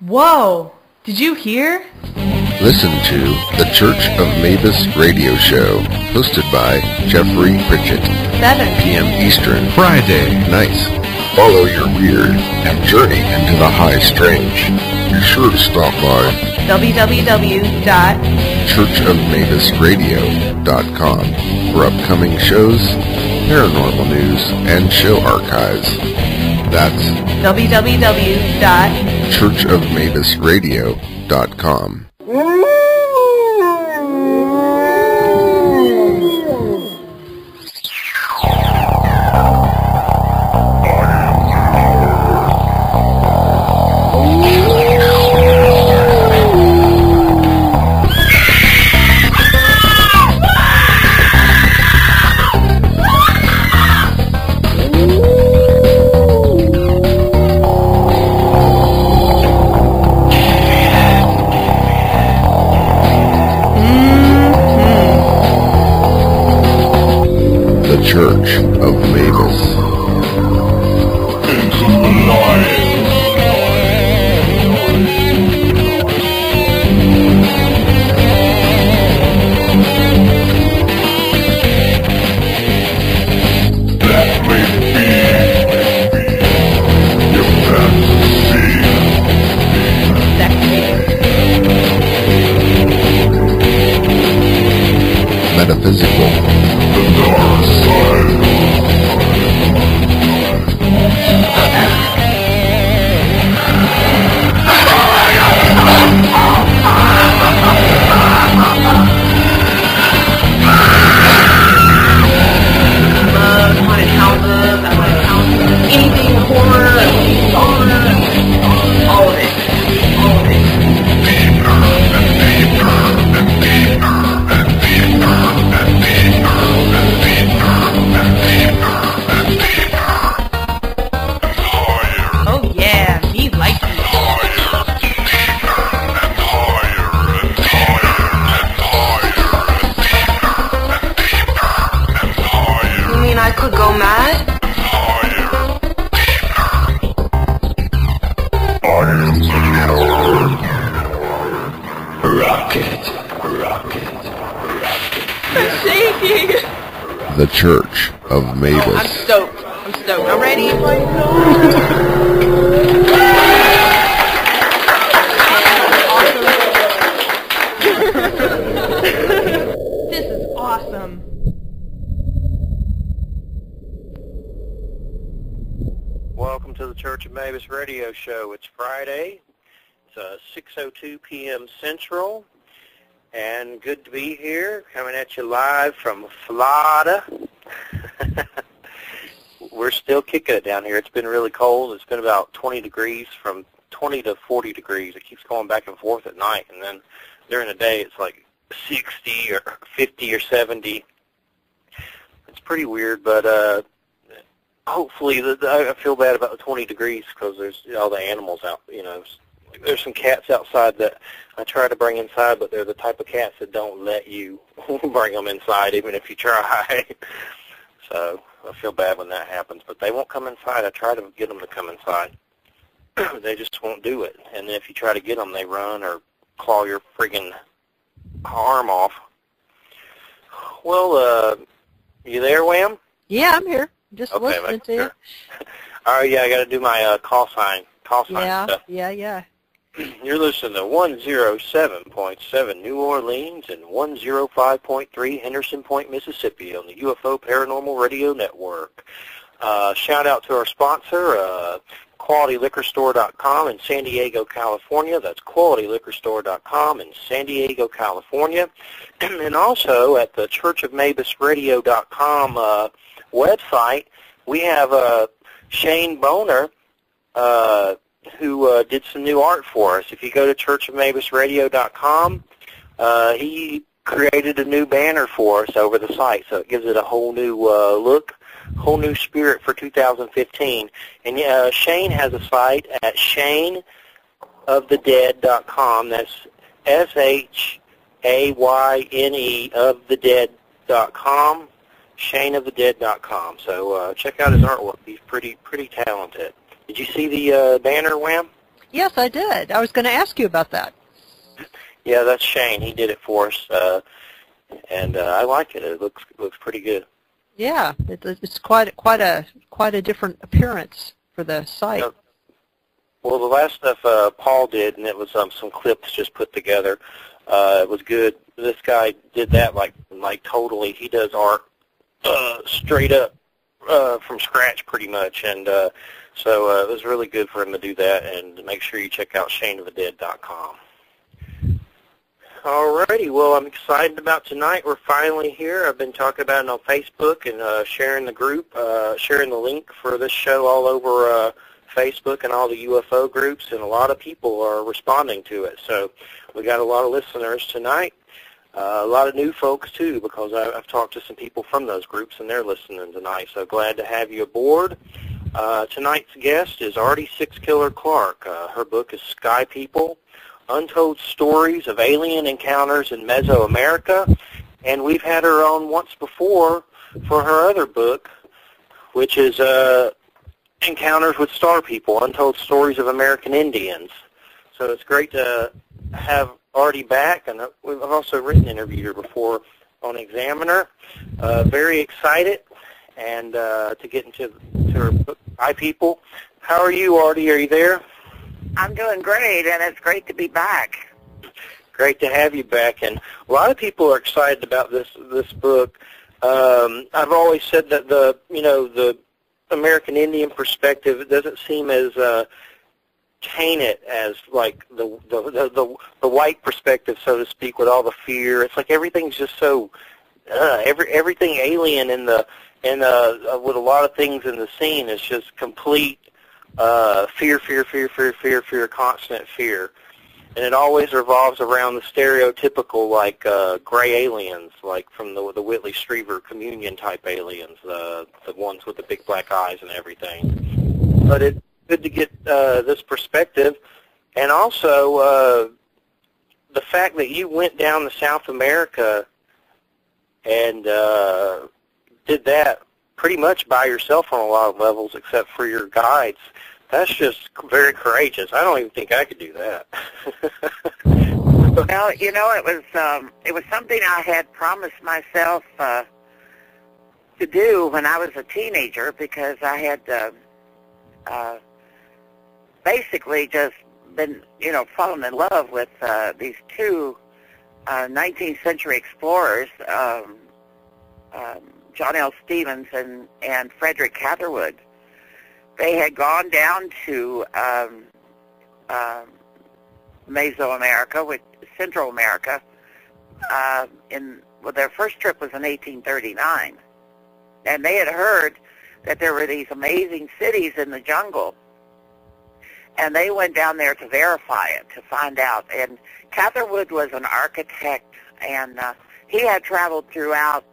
Whoa! Did you hear? Listen to the Church of Mabus radio show, hosted by Jeffery Pritchett. 7 p.m. Eastern. Friday Nights. Follow your weird and journey into the high strange. Be sure to stop by www.churchofmabusradio.com for upcoming shows, paranormal news, and show archives. That's www.churchofmabusradio.com. Church of Mabus. Metaphysical. The dark side. Haunted houses, anything horror, all of it. Oh yeah, he likes it. You mean I could go mad? I'm shaking. The Church of Mabus. I'm stoked. I'm ready. This is awesome. Welcome to the Church of Mabus radio show. It's Friday. It's 6:02 p.m. Central. And good to be here, coming at you live from Florida. We're still kicking it down here. It's been really cold. It's been about 20 degrees, from 20 to 40 degrees. It keeps going back and forth at night, and then during the day it's like 60 or 50 or 70. It's pretty weird, but hopefully, I feel bad about the 20 degrees because there's all the animals out, you know. There's some cats outside that I try to bring inside, but they're the type of cats that don't let you bring them inside, even if you try. So I feel bad when that happens, but they won't come inside. I try to get them to come inside. They just won't do it. And then if you try to get them, they run or claw your friggin' arm off. Well, you there, Wham? Yeah, I'm here. Just okay, listening to you. Sure. All right, yeah, I got to do my call sign stuff. Yeah. You're listening to 107.7 New Orleans and 105.3 Henderson Point, Mississippi on the UFO Paranormal Radio Network. Shout out to our sponsor, QualityLiquorStore.com in San Diego, California. That's QualityLiquorStore.com in San Diego, California. And also at the ChurchofMabusRadio.com website, we have Shane Boner, who did some new art for us. If you go to churchofmabusradio.com, he created a new banner for us over the site, so it gives it a whole new look, whole new spirit for 2015. And Shane has a site at shaneofthedead.com. That's SHAYNE of the dead.com, shaneofthedead.com. So check out his artwork. He's pretty talented. Did you see the banner, Wham? Yes, I did. I was going to ask you about that. Yeah, that's Shane. He did it for us, and I like it. It looks pretty good. Yeah, it's quite a different appearance for the site. Well, the last stuff Paul did, and it was some clips just put together. It was good. This guy did that like totally. He does art straight up from scratch, pretty much, and so it was really good for him to do that. And make sure you check out shaneofthedead.com. Alrighty, well, I'm excited about tonight. We're finally here. I've been talking about it on Facebook and sharing the group, sharing the link for this show all over Facebook and all the UFO groups, and a lot of people are responding to it. So we got a lot of listeners tonight, a lot of new folks too, because I've talked to some people from those groups and they're listening tonight. So glad to have you aboard. Tonight's guest is Ardy Sixkiller Clarke. Her book is Sky People, Untold Stories of Alien Encounters in Mesoamerica, and we've had her on once before for her other book, which is Encounters with Star People, Untold Stories of American Indians. So it's great to have Ardy back, and I've also written an interview before on Examiner. Very excited and to get into her book, Sky People. How are you, Ardy? Are you there? I'm doing great, and it's great to be back. Great to have you back, and a lot of people are excited about this book. I've always said that the American Indian perspective doesn't seem as tainted as like the white perspective, so to speak, with all the fear. It's like everything's just so everything alien with a lot of things in the scene is just complete. Fear, constant fear. And it always revolves around the stereotypical, like, gray aliens, like from the Whitley Strieber communion type aliens, the ones with the big black eyes and everything. But it's good to get this perspective. And also, the fact that you went down to South America and did that pretty much by yourself on a lot of levels, except for your guides. That's just very courageous. I don't even think I could do that. Well, it was something I had promised myself to do when I was a teenager, because I had basically just been, fallen in love with these two 19th century explorers, John L. Stevens and Frederick Catherwood. They had gone down to Mesoamerica, with Central America, their first trip was in 1839. And they had heard that there were these amazing cities in the jungle. And they went down there to verify it, to find out. And Catherwood was an architect, and he had traveled throughout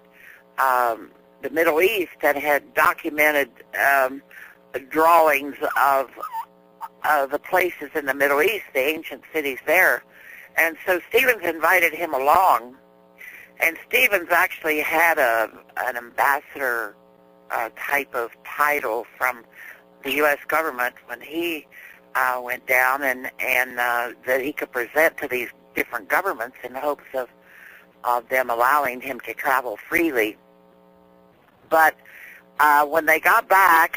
the Middle East and had documented drawings of the places in the Middle East, the ancient cities there. And so Stevens invited him along, and Stevens actually had an ambassador type of title from the U.S. government when he went down, and that he could present to these different governments in hopes of them allowing him to travel freely. But when they got back,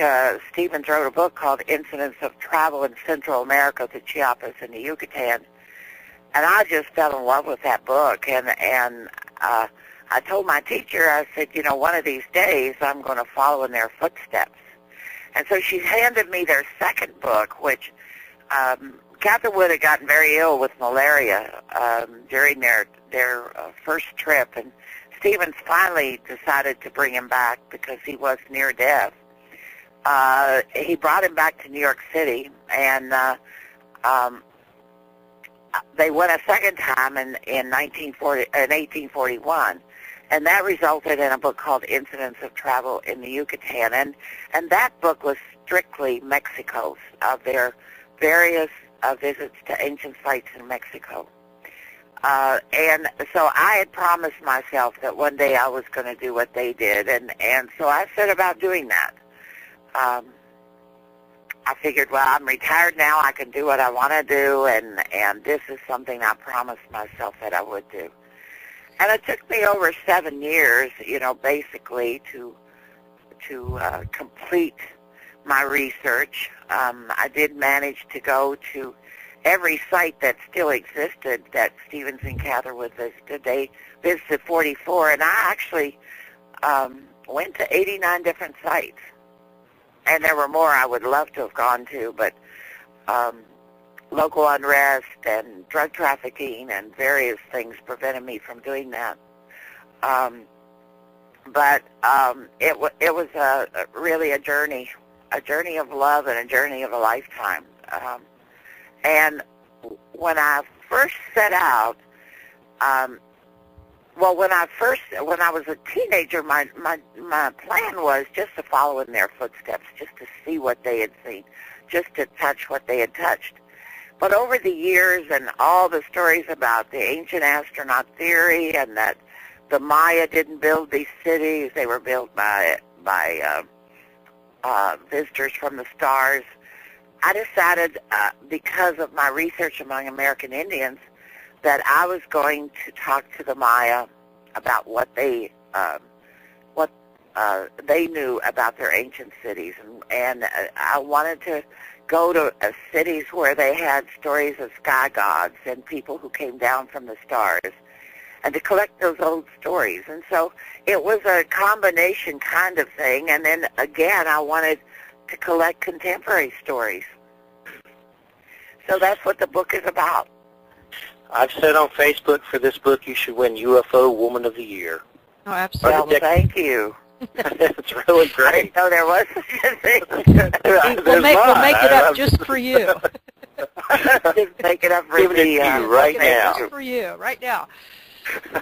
Stevens wrote a book called Incidents of Travel in Central America to Chiapas and the Yucatan. And I just fell in love with that book. And I told my teacher, I said, one of these days I'm going to follow in their footsteps. And so she handed me their second book, which Catherwood had gotten very ill with malaria during their first trip. And Stevens finally decided to bring him back because he was near death. He brought him back to New York City, and they went a second time in 1841, and that resulted in a book called Incidents of Travel in the Yucatan, and that book was strictly Mexico, of their various visits to ancient sites in Mexico. And so I had promised myself that one day I was going to do what they did, and so I set about doing that. I figured, well, I'm retired now. I can do what I want to do, and this is something I promised myself that I would do. And it took me over 7 years, basically to complete my research. I did manage to go to every site that still existed that Stevens and Catherwood visited. They visited 44, and I actually went to 89 different sites. And there were more I would love to have gone to, but local unrest and drug trafficking and various things prevented me from doing that. But it was really a journey of love and a journey of a lifetime. And when I first set out, when I was a teenager, my plan was just to follow in their footsteps, just to see what they had seen, just to touch what they had touched. But over the years and all the stories about the ancient astronaut theory and that the Maya didn't build these cities, they were built by visitors from the stars, I decided, because of my research among American Indians, that I was going to talk to the Maya about what they knew about their ancient cities, and I wanted to go to cities where they had stories of sky gods and people who came down from the stars, and to collect those old stories. And so it was a combination kind of thing, and then again I wanted to collect contemporary stories. So that's what the book is about. I've said on Facebook for this book you should win UFO Woman of the Year. Oh, absolutely. Well, thank you. It's really I great. didn't know there was such a thing. We'll make it up just for you. Just make it up for Giving it to you right now. Just for you, right now.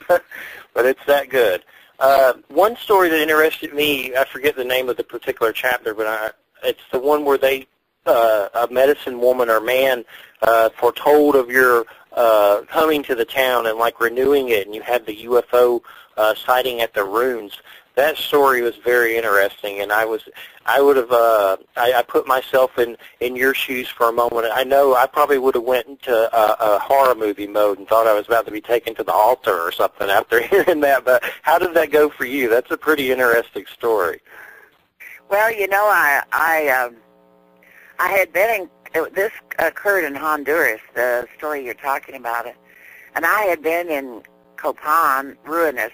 But it's that good. One story that interested me, I forget the name of the particular chapter, but it's the one where a medicine woman or man foretold of your coming to the town and like renewing it, and you had the UFO sighting at the ruins. That story was very interesting, and I put myself in your shoes for a moment. I know I probably would have went into a horror movie mode and thought I was about to be taken to the altar or something after hearing that. But how did that go for you? That's a pretty interesting story. Well, I had been this occurred in Honduras, the story you're talking about it, and I had been in Copan, Ruinous.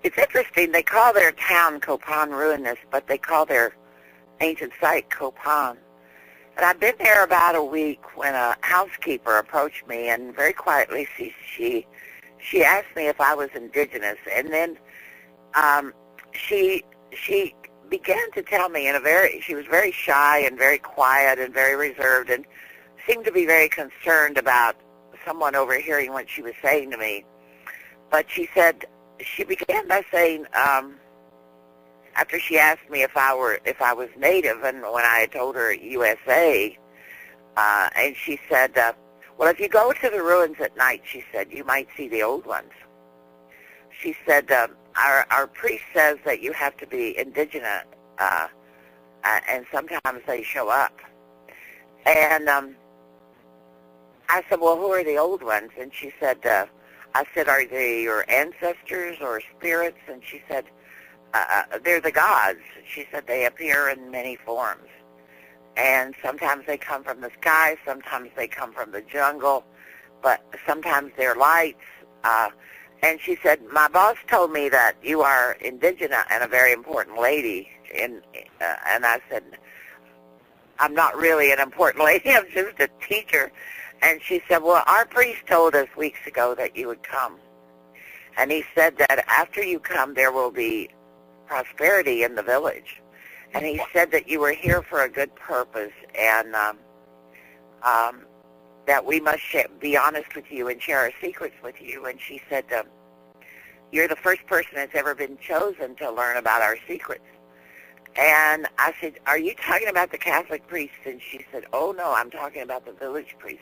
It's interesting, they call their town Copan Ruinous, but they call their ancient site Copan. And I'd been there about a week when a housekeeper approached me, and very quietly she asked me if I was indigenous, and then she began to tell me she was very shy and very quiet and very reserved and seemed to be very concerned about someone overhearing what she was saying to me. But she began by saying, after she asked me if I was native, and when I had told her USA, and she said, well, if you go to the ruins at night, she said, you might see the old ones. She said, our priest says that you have to be indigenous, and sometimes they show up. And I said, well, who are the old ones? And she said, I said, are they your ancestors or spirits? And she said, they're the gods. She said, they appear in many forms. And sometimes they come from the sky, sometimes they come from the jungle, but sometimes they're lights. And she said, my boss told me that you are indigenous and a very important lady. And I said, I'm not really an important lady, I'm just a teacher. And she said, well, our priest told us weeks ago that you would come. And he said that after you come, there will be prosperity in the village. And he said that you were here for a good purpose, and that we must be honest with you and share our secrets with you. And she said, you're the first person that's ever been chosen to learn about our secrets. And I said, are you talking about the Catholic priest? And she said, oh, no, I'm talking about the village priest.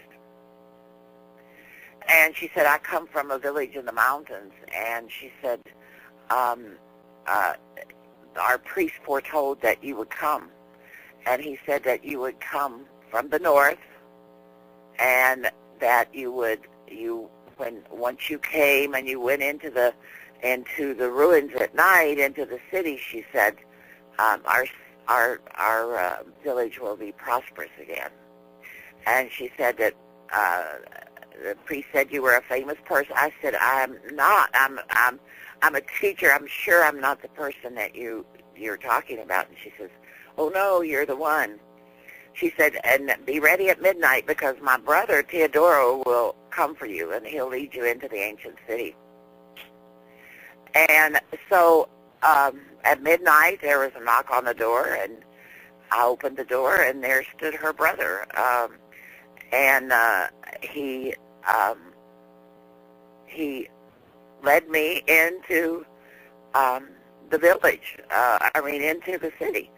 And she said, I come from a village in the mountains. And she said, our priest foretold that you would come. and he said that you would come from the north, and that once you came and you went into the ruins at night, into the city, she said, our village will be prosperous again. And she said that the priest said you were a famous person. I said, I'm not. I'm a teacher. I'm sure I'm not the person that you're talking about. And she says, oh no, you're the one. She said, and be ready at midnight, because my brother Teodoro will come for you, and he'll lead you into the ancient city. And so at midnight, there was a knock on the door, and I opened the door, and there stood her brother. And he led me into the village, into the city.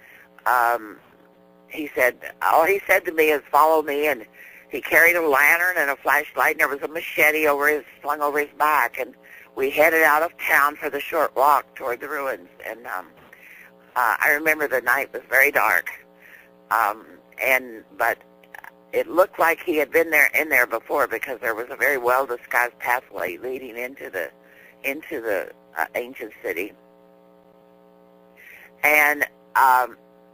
He said, all he said to me is, follow me, and he carried a lantern and a flashlight, and there was a machete slung over his back, and we headed out of town for the short walk toward the ruins. And I remember the night was very dark, but it looked like he had been in there before, because there was a very well-disguised pathway leading into the ancient city. And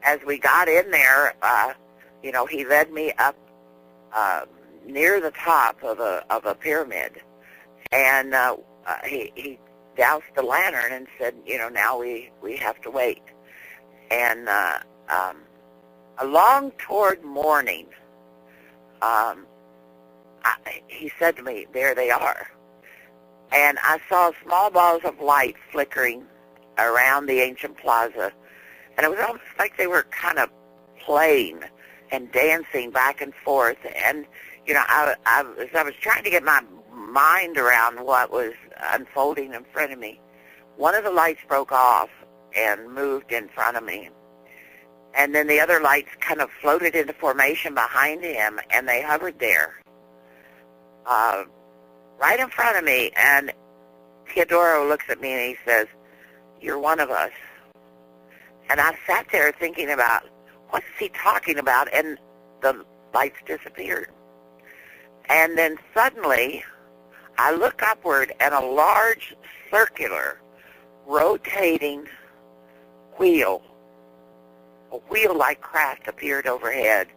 as we got in there, he led me up near the top of a pyramid, and he doused the lantern and said, now we have to wait. And along toward morning, he said to me, there they are. And I saw small balls of light flickering around the ancient plaza, and it was almost like they were kind of playing and dancing back and forth. And, as I was trying to get my mind around what was unfolding in front of me, one of the lights broke off and moved in front of me. And then the other lights kind of floated into formation behind him, and they hovered there right in front of me. And Teodoro looks at me and he says, you're one of us. And I sat there thinking about, what's he talking about? And the lights disappeared. And then suddenly, I look upward, and a large circular rotating wheel, a wheel-like craft appeared overhead.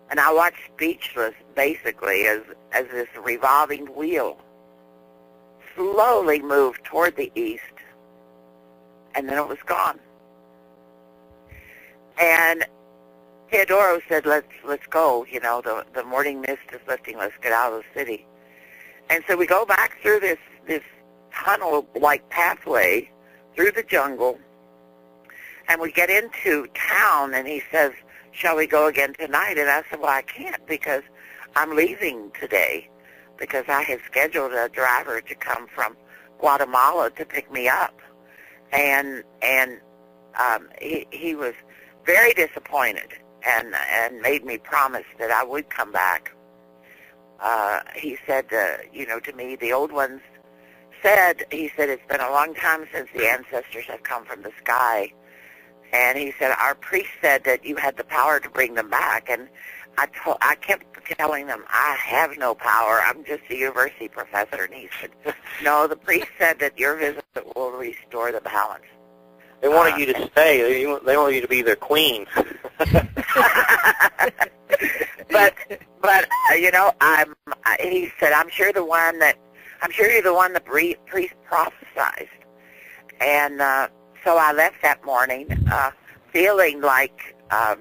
And I watched speechless, basically, as this revolving wheel slowly moved toward the east, and then it was gone. And Teodoro said, let's go, the morning mist is lifting, let's get out of the city. And so we go back through this tunnel-like pathway through the jungle, and we get into town, and he says, shall we go again tonight? And I said, well, I can't, because I'm leaving today, because I had scheduled a driver to come from Guatemala to pick me up. And he was very disappointed and made me promise that I would come back. He said, to me, the old ones said, it's been a long time since the ancestors have come from the sky. And he said, our priest said that you had the power to bring them back. And I kept telling them, I have no power. I'm just a university professor. And he said, no, the priest said that your visit will restore the balance. They wanted you to stay. They wanted you to be their queen. but he said, I'm sure you're the one the priest prophesied. And so I left that morning, feeling like I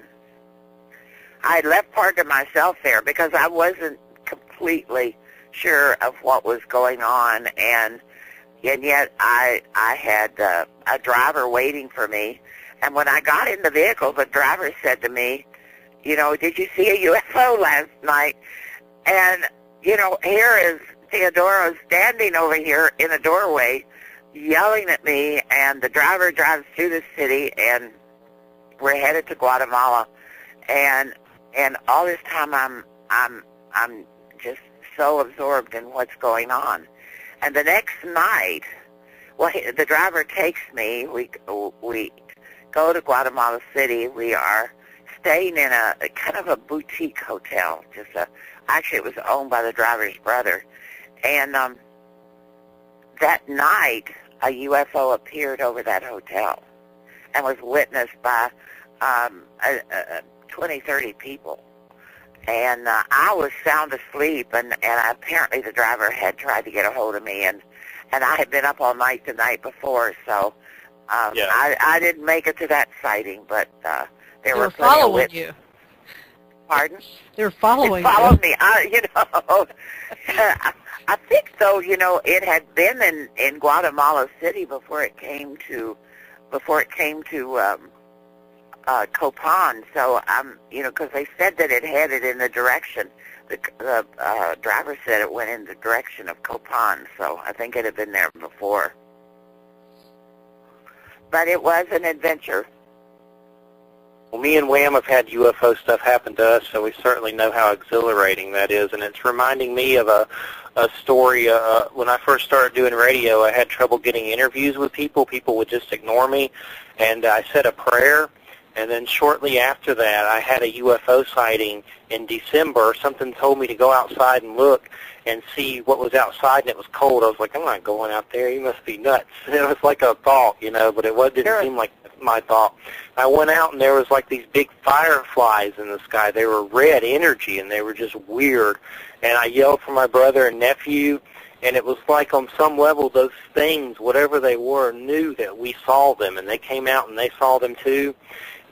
had left part of myself there, because I wasn't completely sure of what was going on, and yet I had a driver waiting for me. And when I got in the vehicle, the driver said to me, did you see a UFO last night? And, here is Teodoro standing over here in a doorway yelling at me, and the driver drives through the city, and we're headed to Guatemala. And all this time I'm just so absorbed in what's going on. And the next night, the driver takes me. We go to Guatemala City. We are staying in a kind of a boutique hotel. Actually, it was owned by the driver's brother. And that night, a UFO appeared over that hotel and was witnessed by 20, 30 people. And I was sound asleep, and apparently the driver had tried to get a hold of me, and I had been up all night the night before, so I didn't make it to that sighting, but there were plenty of witnesses. You. Pardon? They were following you. Followed me. I think, though, it had been in Guatemala City before it came to Copan. So because they said that it headed in the direction. The driver said it went in the direction of Copan. So I think it had been there before. But it was an adventure. Well, me and Wham have had UFO stuff happen to us, so we certainly know how exhilarating that is. And it's reminding me of a story. When I first started doing radio, I had trouble getting interviews with people. People would just ignore me. And I said a prayer. And then shortly after that, I had a UFO sighting in December. Something told me to go outside and look and see what was outside, and it was cold. I was like, I'm not going out there. You must be nuts. And it was like a thought, but it didn't seem like my thought. I went out, and there was like these big fireflies in the sky. They were red energy, and they were just weird. And I yelled for my brother and nephew, and it was like on some level those things, whatever they were, knew that we saw them, and they came out and they saw them too.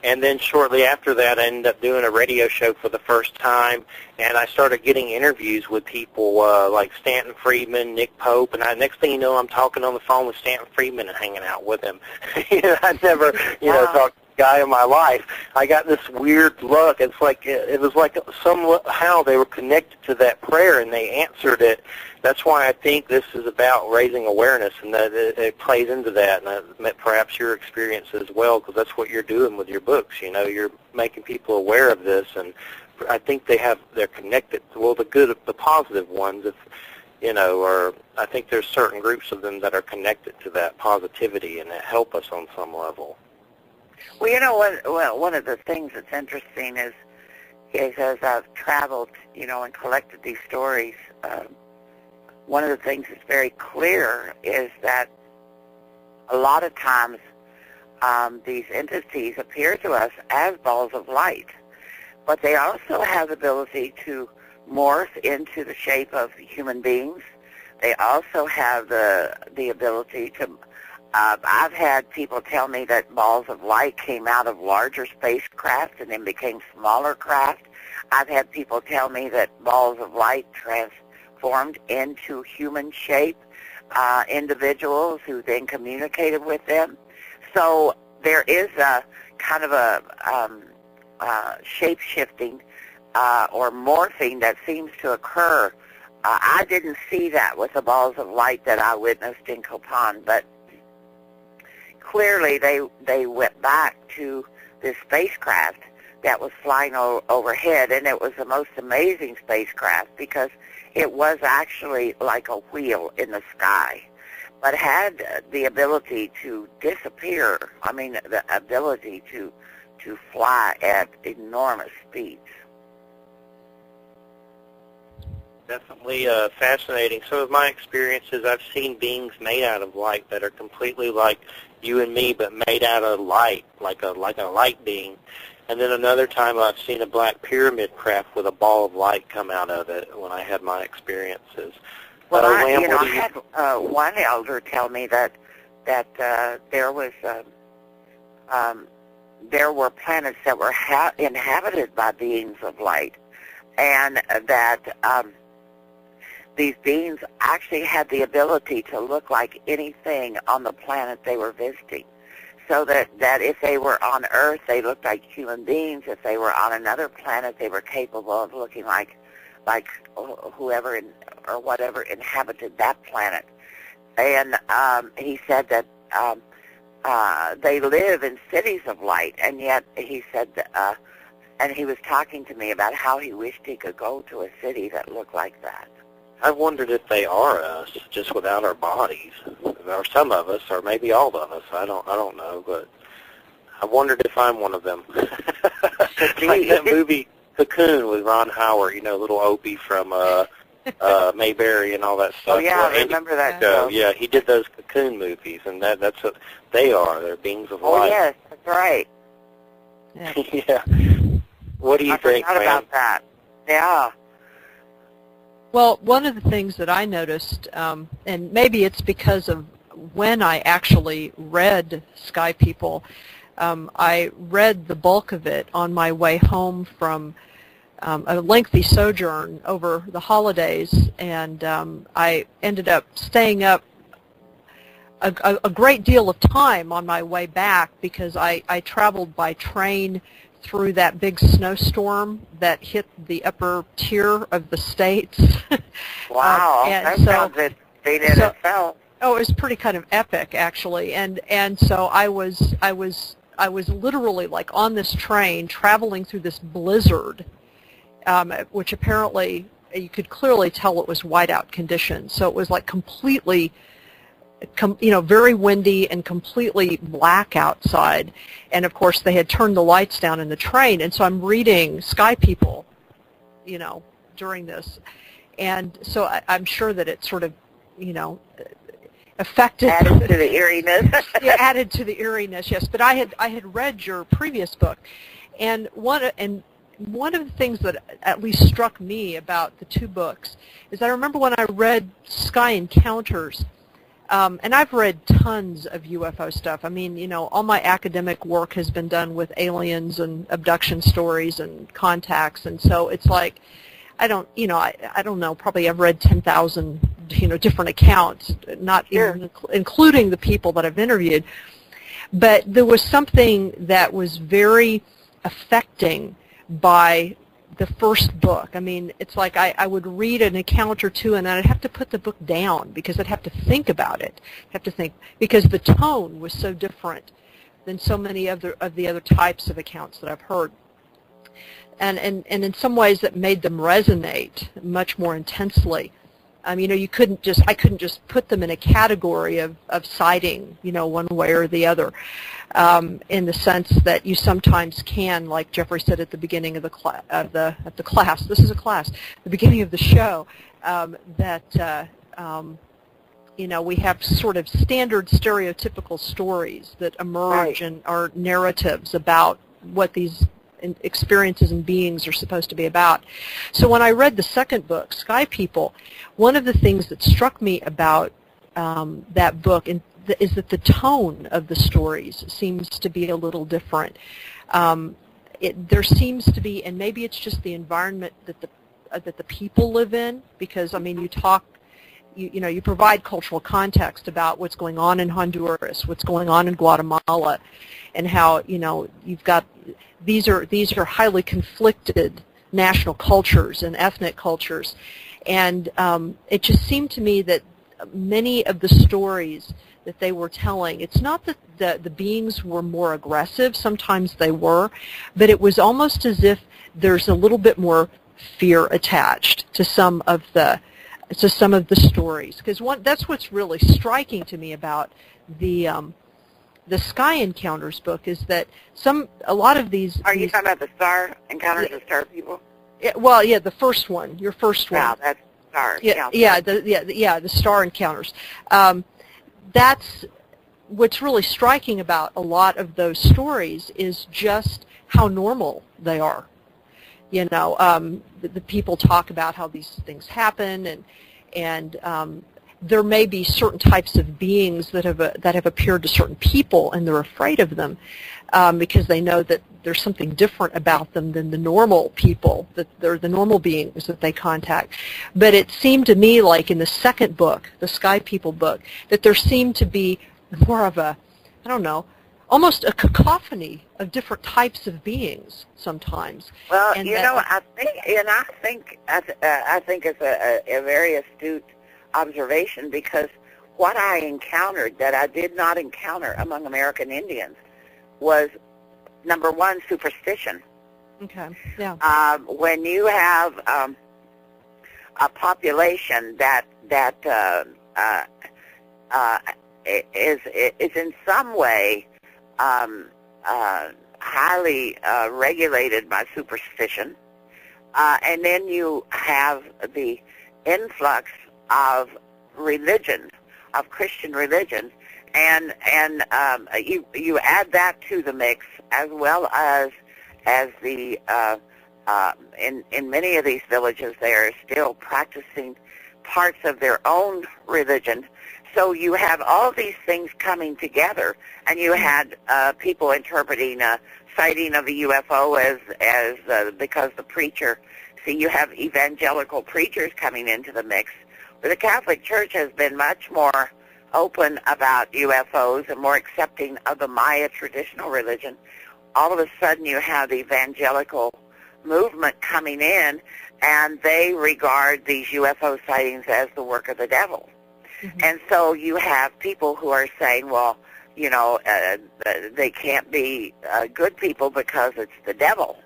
And then shortly after that, I ended up doing a radio show for the first time, and I started getting interviews with people like Stanton Friedman, Nick Pope, and next thing you know, I'm talking on the phone with Stanton Friedman and hanging out with him. I'd never, talked to a guy in my life. I got this weird look. It's like it was like somehow they were connected to that prayer, and they answered it. That's why I think this is about raising awareness, and that it plays into that, and perhaps your experience as well, because that's what you're doing with your books. You're making people aware of this, and I think they're connected. Well, the positive ones, or I think there's certain groups of them that are connected to that positivity and that help us on some level. Well, one of the things that's interesting is as I've traveled, and collected these stories. One of the things that's very clear is that a lot of times these entities appear to us as balls of light, but they also have the ability to morph into the shape of human beings. They also have the ability to, I've had people tell me that balls of light came out of larger spacecraft and then became smaller craft. I've had people tell me that balls of light transformed into human shape individuals who then communicated with them. So there is a kind of a shape-shifting or morphing that seems to occur. I didn't see that with the balls of light that I witnessed in Copan, but clearly they went back to this spacecraft that was flying overhead, and it was the most amazing spacecraft because it was actually like a wheel in the sky, but had the ability to disappear. I mean, the ability to fly at enormous speeds. Definitely fascinating. Some of my experiences, I've seen beings made out of light that are completely like you and me, but made out of light, like a light being. And then another time I've seen a black pyramid craft with a ball of light come out of it when I had my experiences. Well, I had one elder tell me that there were planets that were inhabited by beings of light, and that these beings actually had the ability to look like anything on the planet they were visiting. So that if they were on Earth, they looked like human beings. If they were on another planet, they were capable of looking like whoever or whatever inhabited that planet. And he said that they live in cities of light, and yet he said, and he was talking to me about how he wished he could go to a city that looked like that. I wondered if they are us, just without our bodies, or some of us, or maybe all of us. I don't know, but I wondered if I'm one of them. Like that movie Cocoon with Ron Howard, you know, little Opie from Mayberry and all that stuff. Oh, yeah, I remember that show. Yeah, he did those Cocoon movies, and that's what they are. They're beings of light. Oh, yes, that's right. Yeah. Yeah. What do you think, I forgot about that. Yeah. Well, one of the things that I noticed, and maybe it's because of when I actually read Sky People, I read the bulk of it on my way home from a lengthy sojourn over the holidays, and I ended up staying up a great deal of time on my way back because I traveled by train through that big snowstorm that hit the upper tier of the states. Wow, that sounds insane in itself. Oh, it was pretty kind of epic, actually, and so I was literally like on this train traveling through this blizzard, which apparently you could clearly tell it was whiteout conditions. So it was like completely, very windy and completely black outside. And of course they had turned the lights down in the train, and so I'm reading Sky People, during this, and so I'm sure that it sort of, affected. Added to the eeriness. Yeah, added to the eeriness, yes. But I had read your previous book, and one of the things that at least struck me about the two books is I remember when I read Sky Encounters, and I've read tons of UFO stuff. I mean, all my academic work has been done with aliens and abduction stories and contacts, and so it's like I don't know, probably I've read 10,000 different accounts, not even including the people that I've interviewed. But there was something that was very affecting by the first book. I mean, it's like I would read an account or two, and then I'd have to put the book down because I'd have to think about it. Because the tone was so different than so many of the other types of accounts that I've heard. And in some ways that made them resonate much more intensely. I couldn't just put them in a category of citing, one way or the other, in the sense that you sometimes can, like Jeffrey said at the beginning of the class. This is a class. The beginning of the show, that we have sort of standard stereotypical stories that emerge and are narratives about what these experiences and beings are supposed to be about. So when I read the second book, Sky People, one of the things that struck me about that book is that the tone of the stories seems to be a little different. There seems to be, and maybe it's just the environment that the people live in, because you provide cultural context about what's going on in Honduras, what's going on in Guatemala, and how you've got these are highly conflicted national cultures and ethnic cultures, and it just seemed to me that many of the stories that they were telling, it's not that the beings were more aggressive, sometimes they were, but it was almost as if there's a little bit more fear attached to some of the stories, because that's what's really striking to me about the Sky Encounters book is that a lot of these. Are you talking about the Star Encounters of Star People? Well, yeah, the first one, your first one. Yeah, that's Star. The Star Encounters. That's what's really striking about a lot of those stories is just how normal they are. The people talk about how these things happen, and there may be certain types of beings that have appeared to certain people, and they're afraid of them because they know that there's something different about them than the normal people, that they're the normal beings that they contact. But it seemed to me like in the second book, the Sky People book, that there seemed to be more of a, almost a cacophony of different types of beings sometimes. Well, I think it's a very astute observation, because what I encountered that I did not encounter among American Indians was, number one, superstition. Okay. Yeah. When you have a population that is in some way highly regulated by superstition. And then you have the influx of religion, of Christian religion, and you add that to the mix, as well as the in many of these villages they are still practicing parts of their own religion. So you have all these things coming together, and you had people interpreting a sighting of a UFO as because the preacher. See, you have evangelical preachers coming into the mix, where the Catholic Church has been much more open about UFOs and more accepting of the Maya traditional religion. All of a sudden you have the evangelical movement coming in, and they regard these UFO sightings as the work of the devil. Mm-hmm. And so you have people who are saying, well, you know, they can't be good people because it's the devil,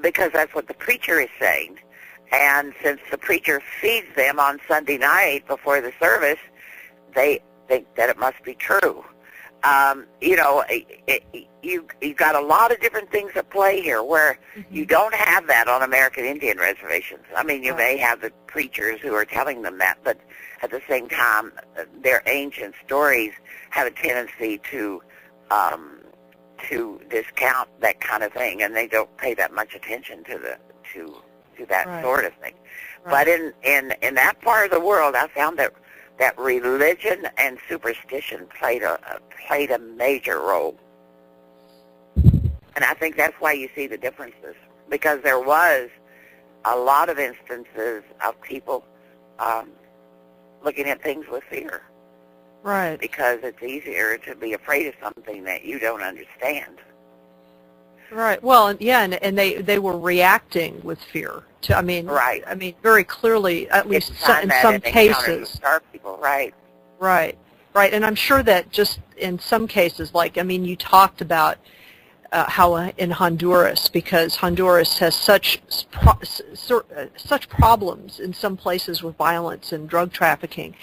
because that's what the preacher is saying. And since the preacher feeds them on Sunday night before the service, they think that it must be true. You know, you've got a lot of different things at play here where you don't have that on American Indian reservations. I mean, you may have the preachers who are telling them that, but at the same time, their ancient stories have a tendency to discount that kind of thing, and they don't pay that much attention to that sort of thing. Right. But in that part of the world, I found that religion and superstition played a major role. And I think that's why you see the differences, because there was a lot of instances of people looking at things with fear. Right. Because it's easier to be afraid of something that you don't understand. Right. Well, yeah, and they were reacting with fear. I mean, very clearly, at least in some cases. People, right. Right. Right. And I'm sure that just in some cases, like, I mean, you talked about how in Honduras, because Honduras has such problems in some places with violence and drug trafficking,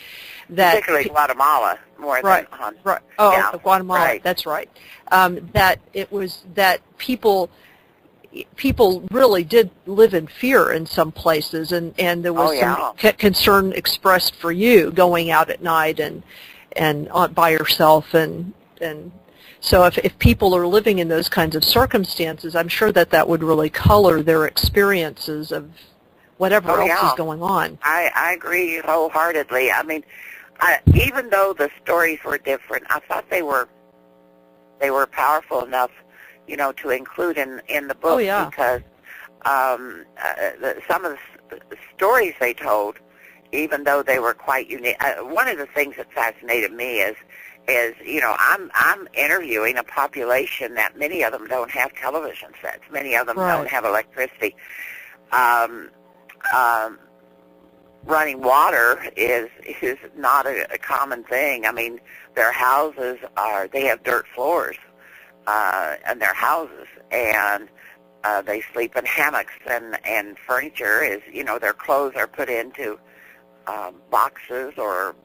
that particularly Guatemala more than Honduras. Right. Oh, yeah. Guatemala. Right. That's right. That it was that people really did live in fear in some places, and there was some concern expressed for you going out at night and by yourself, and so if people are living in those kinds of circumstances, I'm sure that would really color their experiences of whatever else is going on. I agree wholeheartedly. I mean, even though the stories were different, I thought they were powerful enough, you know, to include in the book, because some of the stories they told, even though they were quite unique. One of the things that fascinated me is you know, I'm interviewing a population that many of them don't have television sets, many of them don't have electricity. Running water is not a common thing. I mean, their houses they have dirt floors in their houses, and they sleep in hammocks, and furniture is, you know, their clothes are put into boxes or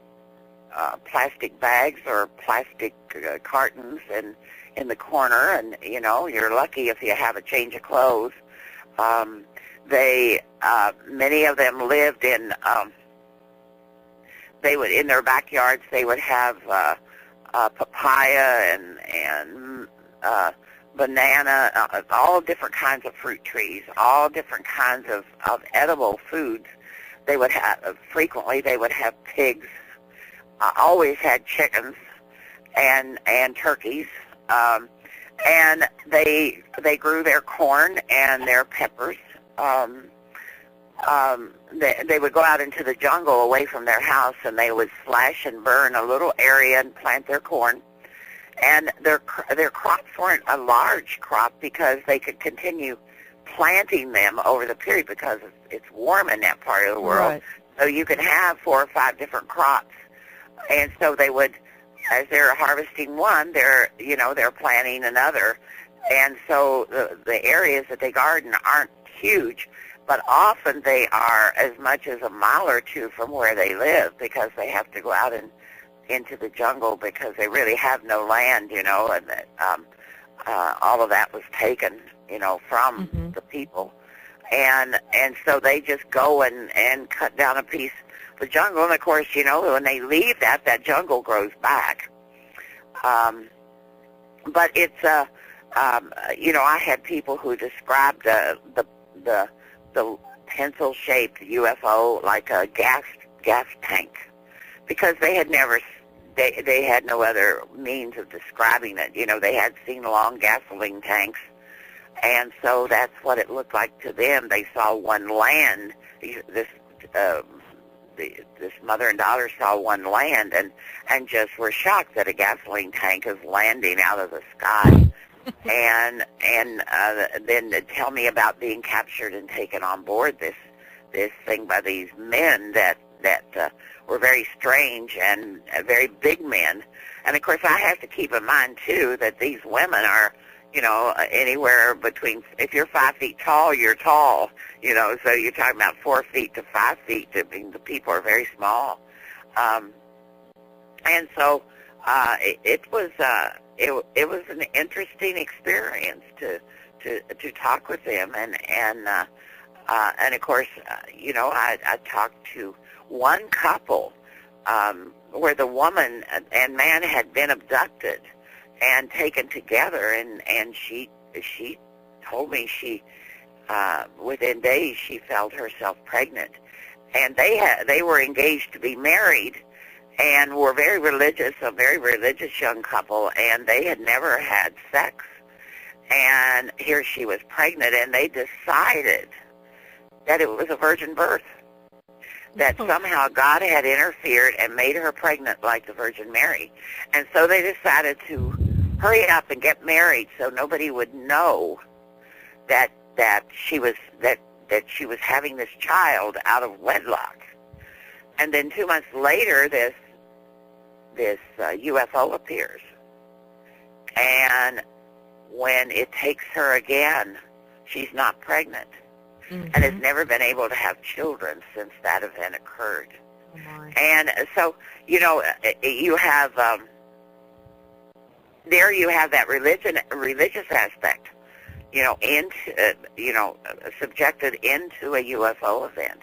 plastic bags or plastic cartons in the corner, and, you know, you're lucky if you have a change of clothes. Many of them lived in, in their backyards, they would have papaya and banana, all different kinds of fruit trees, all different kinds of edible foods. They would have, frequently they would have pigs, always had chickens and turkeys, and they grew their corn and their peppers. They would go out into the jungle away from their house, and they would slash and burn a little area and plant their corn. And their crops weren't a large crop because they could continue planting them over the period because it's warm in that part of the world. Right. So you could have 4 or 5 different crops. And so they would, as they're harvesting one, they're planting another. And so the areas that they garden aren't huge, but often they are as much as a mile or 2 from where they live, because they have to go out into the jungle because they really have no land, you know. And all of that was taken, from the people. And so they just go and cut down a piece of the jungle. And, of course, when they leave that jungle grows back. But it's, I had people who described the pencil-shaped UFO like a gas tank, because they had they had no other means of describing it. They had seen long gasoline tanks, and so that's what it looked like to them. They saw one land. This mother and daughter saw one land and just were shocked that a gasoline tank is landing out of the sky. and then they tell me about being captured and taken on board this thing by these men that were very strange and very big men. And of course, I have to keep in mind too that these women are, anywhere between, if you're 5 feet tall, you're tall, so you're talking about 4 feet to 5 feet. I mean, the people are very small. And so it was an interesting experience to talk with them, and of course, I talked to one couple where the woman and man had been abducted and taken together, and she told me within days she felt herself pregnant, and they were engaged to be married and were very religious, a very religious young couple, and they had never had sex, and here she was pregnant, and they decided that it was a virgin birth, that somehow God had interfered and made her pregnant like the Virgin Mary. And so they decided to hurry up and get married so nobody would know that she was having this child out of wedlock. And then 2 months later, this UFO appears, and when it takes her again, she's not pregnant, and has never been able to have children since that event occurred. And so, you have there you have that religious aspect, subjected into a UFO event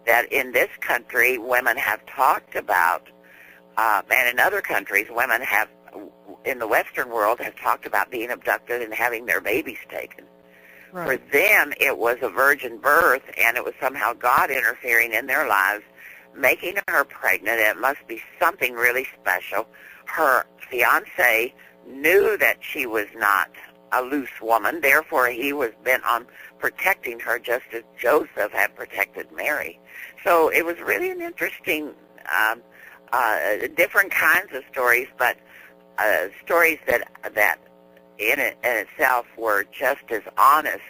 that in this country women have talked about, and in other countries women have, in the Western world, have talked about being abducted and having their babies taken. Right. For them, it was a virgin birth, and it was somehow God interfering in their lives, making her pregnant. It must be something really special. Her fiancé knew that she was not a loose woman, therefore he was bent on protecting her just as Joseph had protected Mary. So it was really an interesting, different kinds of stories, but stories that in itself were just as honest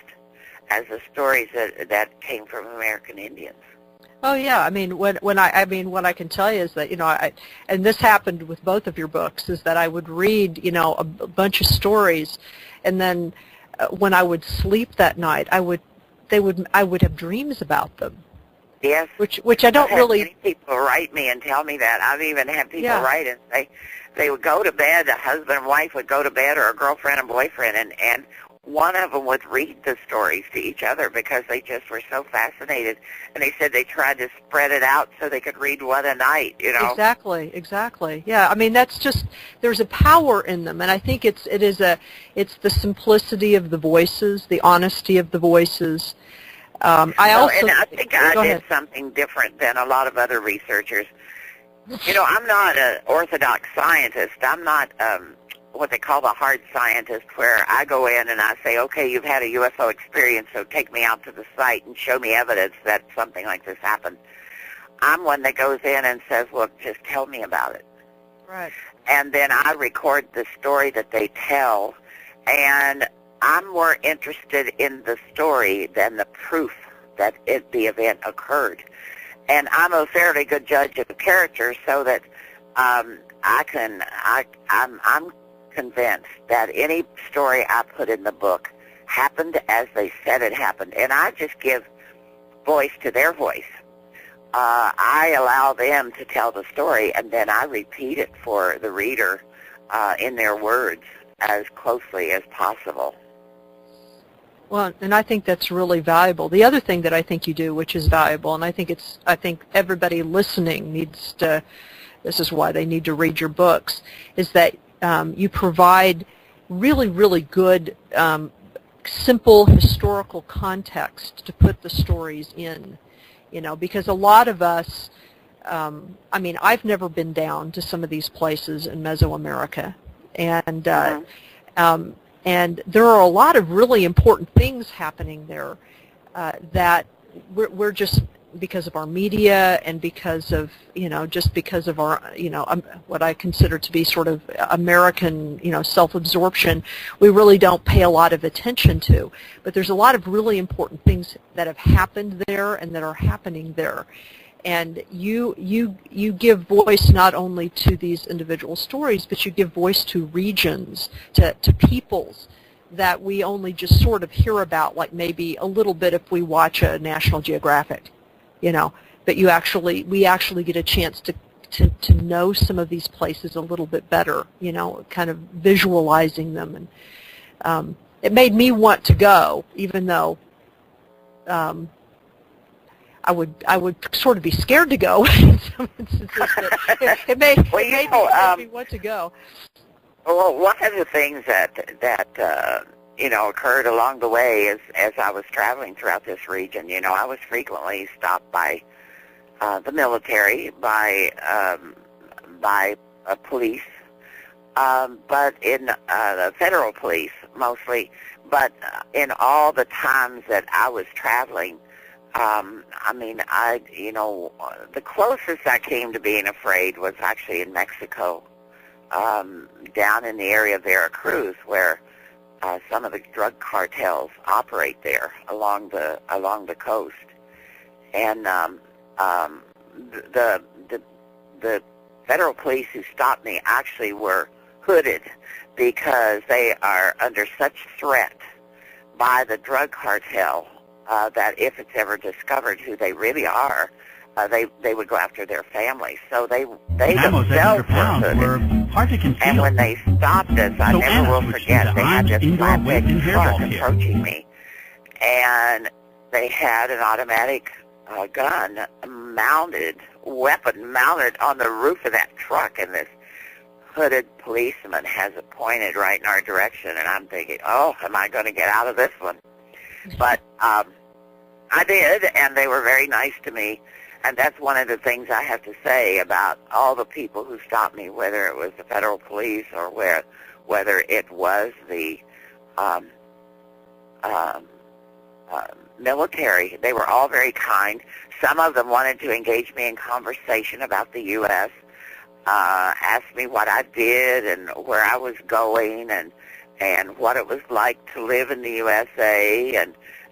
as the stories that came from American Indians. Oh yeah, I mean what I can tell you is that and this happened with both of your books, is that I would read a bunch of stories, and then when I would sleep that night, I would have dreams about them. Yes, which I don't really. Many people write me and tell me that. I've even had people write and say they would go to bed, a husband and wife would go to bed, or a girlfriend and boyfriend, and one of them would read the stories to each other because they just were so fascinated. And they said they tried to spread it out so they could read one a night, Exactly. Yeah, I mean, that's just, there's a power in them. And I think it's the simplicity of the voices, the honesty of the voices. And I think I did something different than a lot of other researchers. I'm not an orthodox scientist. I'm not what they call the hard scientist, where I go in and I say, okay, you've had a UFO experience, so take me out to the site and show me evidence that something like this happened. I'm one that goes in and says, look, just tell me about it. Right. And then I record the story that they tell, and I'm more interested in the story than the proof that the event occurred. And I'm a fairly good judge of character, so that I'm convinced that any story I put in the book happened as they said it happened, and I just give voice to their voice. I allow them to tell the story, and then I repeat it for the reader in their words. as closely as possible. Well, and I think that's really valuable. The other thing that I think you do, which is valuable, and I think everybody listening needs to, this is why they need to read your books, is that you provide really, really good, simple historical context to put the stories in, because a lot of us, I mean, I've never been down to some of these places in Mesoamerica, and there are a lot of really important things happening there that we're just, because of our media and because of, just because of our, what I consider to be sort of American, self-absorption, we really don't pay a lot of attention to. But there's a lot of really important things that have happened there and that are happening there. And you give voice not only to these individual stories, but you give voice to regions, to peoples that we only just sort of hear about, like maybe a little bit if we watch a National Geographic, But we actually get a chance to know some of these places a little bit better, kind of visualizing them, and it made me want to go, even though. I would sort of be scared to go in some instances, but it made me want to go. Well, one of the things that occurred along the way as I was traveling throughout this region, I was frequently stopped by the military, by police, but in the federal police mostly. But in all the times that I was traveling, the closest I came to being afraid was actually in Mexico, down in the area of Veracruz, where some of the drug cartels operate there along the coast, and the federal police who stopped me actually were hooded because they are under such threat by the drug cartel. That if it's ever discovered who they really are, they would go after their families. So they themselves were hard to conceal. And when they stopped us, I never will forget, they had this flatbed truck approaching me. And they had an automatic weapon mounted on the roof of that truck, and this hooded policeman has it pointed right in our direction, and I'm thinking, oh, am I going to get out of this one? But I did, and they were very nice to me, and that's one of the things I have to say about all the people who stopped me, whether it was the federal police or whether it was the military. They were all very kind. Some of them wanted to engage me in conversation about the U.S., asked me what I did and where I was going and what it was like to live in the USA,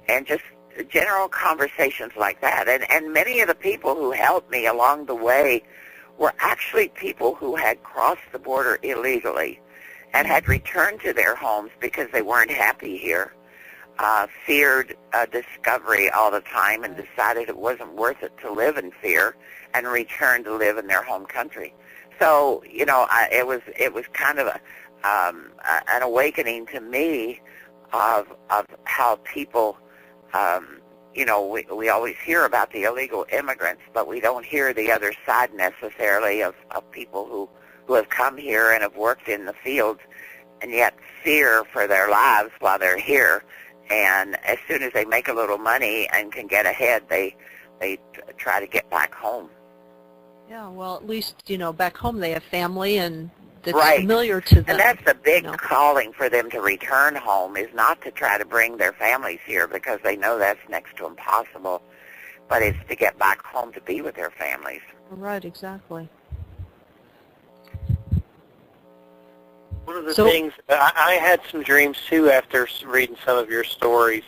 and just general conversations like that. And many of the people who helped me along the way were actually people who had crossed the border illegally and had returned to their homes because they weren't happy here, feared discovery all the time, and decided it wasn't worth it to live in fear, and returned to live in their home country. So, it was kind of an awakening to me of how people, we always hear about the illegal immigrants, but we don't hear the other side necessarily of people who have come here and have worked in the fields and yet fear for their lives while they're here. And as soon as they make a little money and can get ahead, they try to get back home. Yeah, well, at least, back home they have family and that's right. Familiar to them. And that's the big calling for them to return home, is not to try to bring their families here because they know that's next to impossible, but it's to get back home to be with their families. Right, exactly. One of the things, I had some dreams too after reading some of your stories.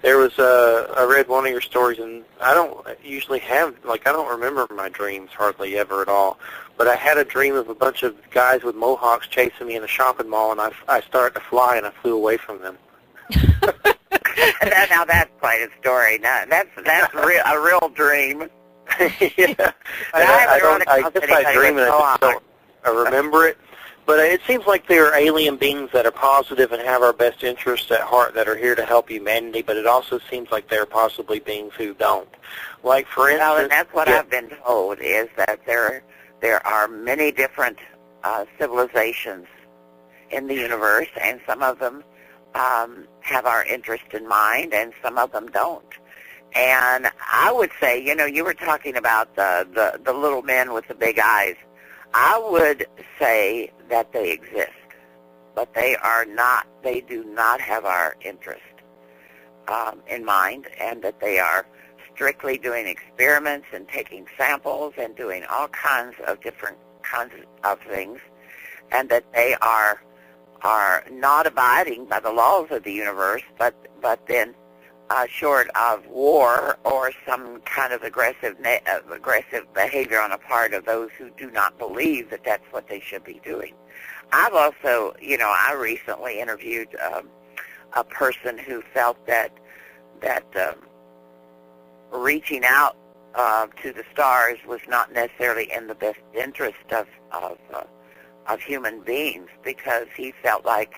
There was I read one of your stories, and I don't usually have, I don't remember my dreams hardly ever at all. But I had a dream of a bunch of guys with mohawks chasing me in a shopping mall, and I started to fly, and I flew away from them. Now that's quite a story. Now, that's a real dream. Yeah. I guess I dream it, I remember it. But it seems like there are alien beings that are positive and have our best interests at heart that are here to help humanity, but it also seems like there are possibly beings who don't. Like, for instance... Well, and that's what I've been told, is that there are many different civilizations in the universe, and some of them have our interest in mind, and some of them don't. And I would say, you know, you were talking about the little men with the big eyes. I would say that they exist, but they do not have our interest in mind, and that they are strictly doing experiments and taking samples and doing all kinds of different kinds of things, and that they are not abiding by the laws of the universe, but then short of war or some kind of aggressive behavior on the part of those who do not believe that that's what they should be doing. I've also, you know, I recently interviewed a person who felt that reaching out to the stars was not necessarily in the best interest of human beings, because he felt like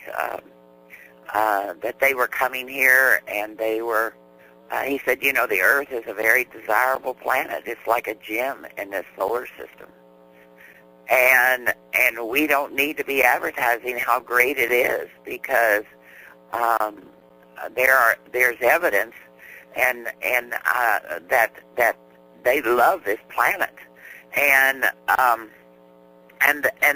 that they were coming here and they were, he said, you know, the Earth is a very desirable planet. It's like a gem in this solar system. And we don't need to be advertising how great it is, because there's evidence and that they love this planet. And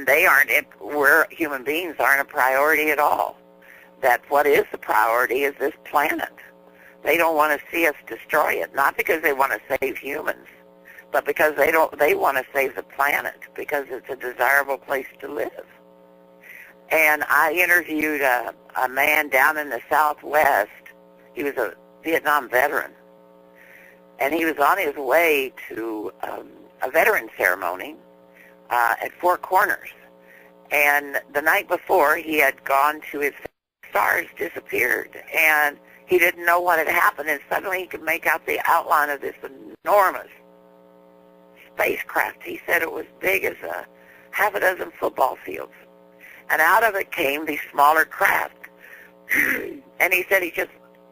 they aren't, we're human beings aren't a priority at all. That what is the priority is this planet. They don't want to see us destroy it, not because they want to save humans, but because they want to save the planet, because it's a desirable place to live. And I interviewed a man down in the Southwest. He was a Vietnam veteran, and he was on his way to a veteran ceremony at Four Corners. And the night before, he had gone to his stars disappeared, and he didn't know what had happened, and suddenly he could make out the outline of this enormous spacecraft. He said it was big as half a dozen football fields, and out of it came these smaller craft. And he said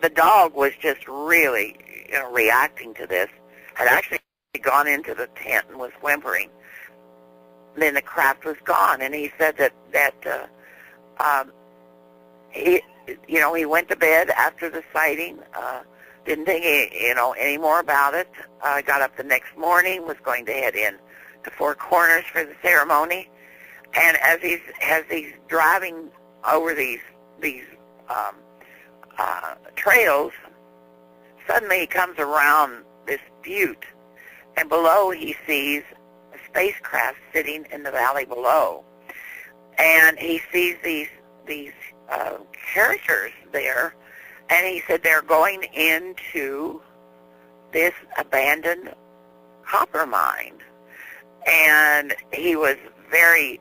the dog was just really, you know, reacting to this, had actually gone into the tent and was whimpering. Then the craft was gone, and he said that he went to bed after the sighting, didn't think any more about it. Got up the next morning, was going to head in to Four Corners for the ceremony, and as he's driving over these trails, suddenly he comes around this butte, and below he sees a spacecraft sitting in the valley below, and he sees these characters there, and he said they're going into this abandoned copper mine. And he was very,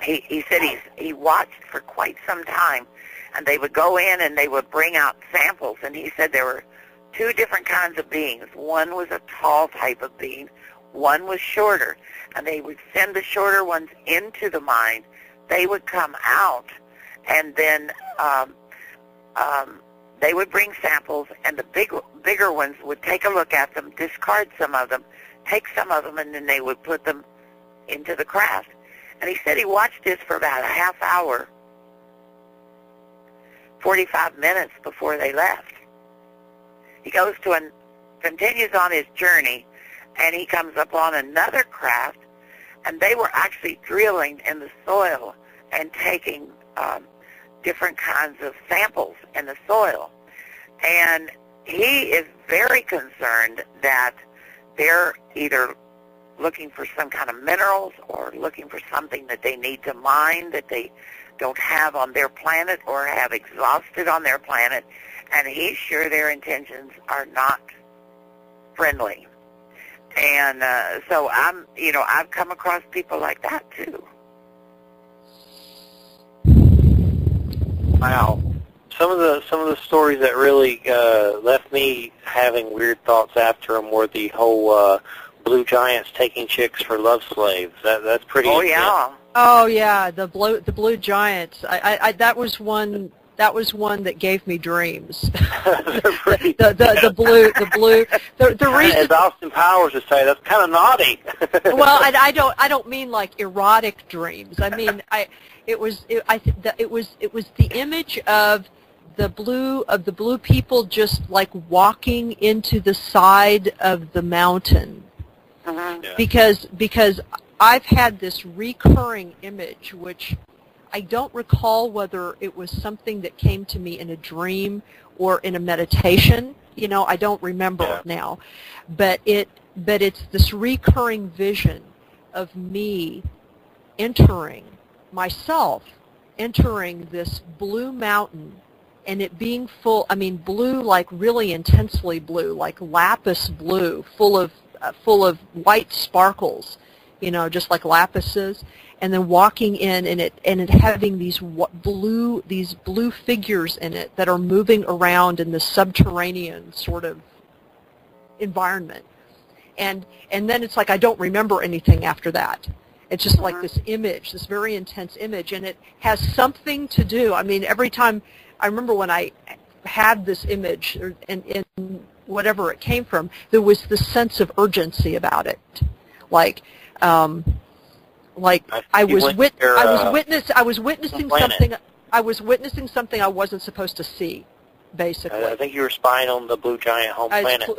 he said he watched for quite some time, and they would go in and they would bring out samples, and he said there were two different kinds of beings. One was a tall type of being, one was shorter, and they would send the shorter ones into the mine. They would come out, and then they would bring samples, and the bigger ones would take a look at them, discard some of them, take some of them, and then they would put them into the craft. And he said he watched this for about a half hour, 45 minutes before they left. He goes to and continues on his journey, and he comes upon another craft, and they were actually drilling in the soil and taking different kinds of samples in the soil. And he is very concerned that they're either looking for some kind of minerals or looking for something that they need to mine that they don't have on their planet or have exhausted on their planet. And he's sure their intentions are not friendly. And so I've come across people like that too. Wow. Some of the stories that really left me having weird thoughts after them were the whole blue giants taking chicks for love slaves. That's pretty. Oh yeah. Oh yeah, the blue giants. That was one that gave me dreams. the blue. The reason, as Austin Powers would say, that's kind of naughty. well, I don't mean like erotic dreams. I mean it was the image of the blue people just like walking into the side of the mountain. Yeah. Because I've had this recurring image, which I don't recall whether it was something that came to me in a dream or in a meditation. You know, I don't remember now, but it's this recurring vision of me entering this blue mountain, and it being full. I mean, blue, like really intensely blue, like lapis blue, full of white sparkles, you know, just like lapises, and then walking in and it having these blue figures in it that are moving around in the subterranean sort of environment, and then it's like I don't remember anything after that. It's just like this image, this very intense image, and it has something to do. I mean, every time I remember when I had this image, and whatever it came from, there was this sense of urgency about it, like I was witnessing something. I was witnessing something I wasn't supposed to see, basically. I think you were spying on the blue giant home planet.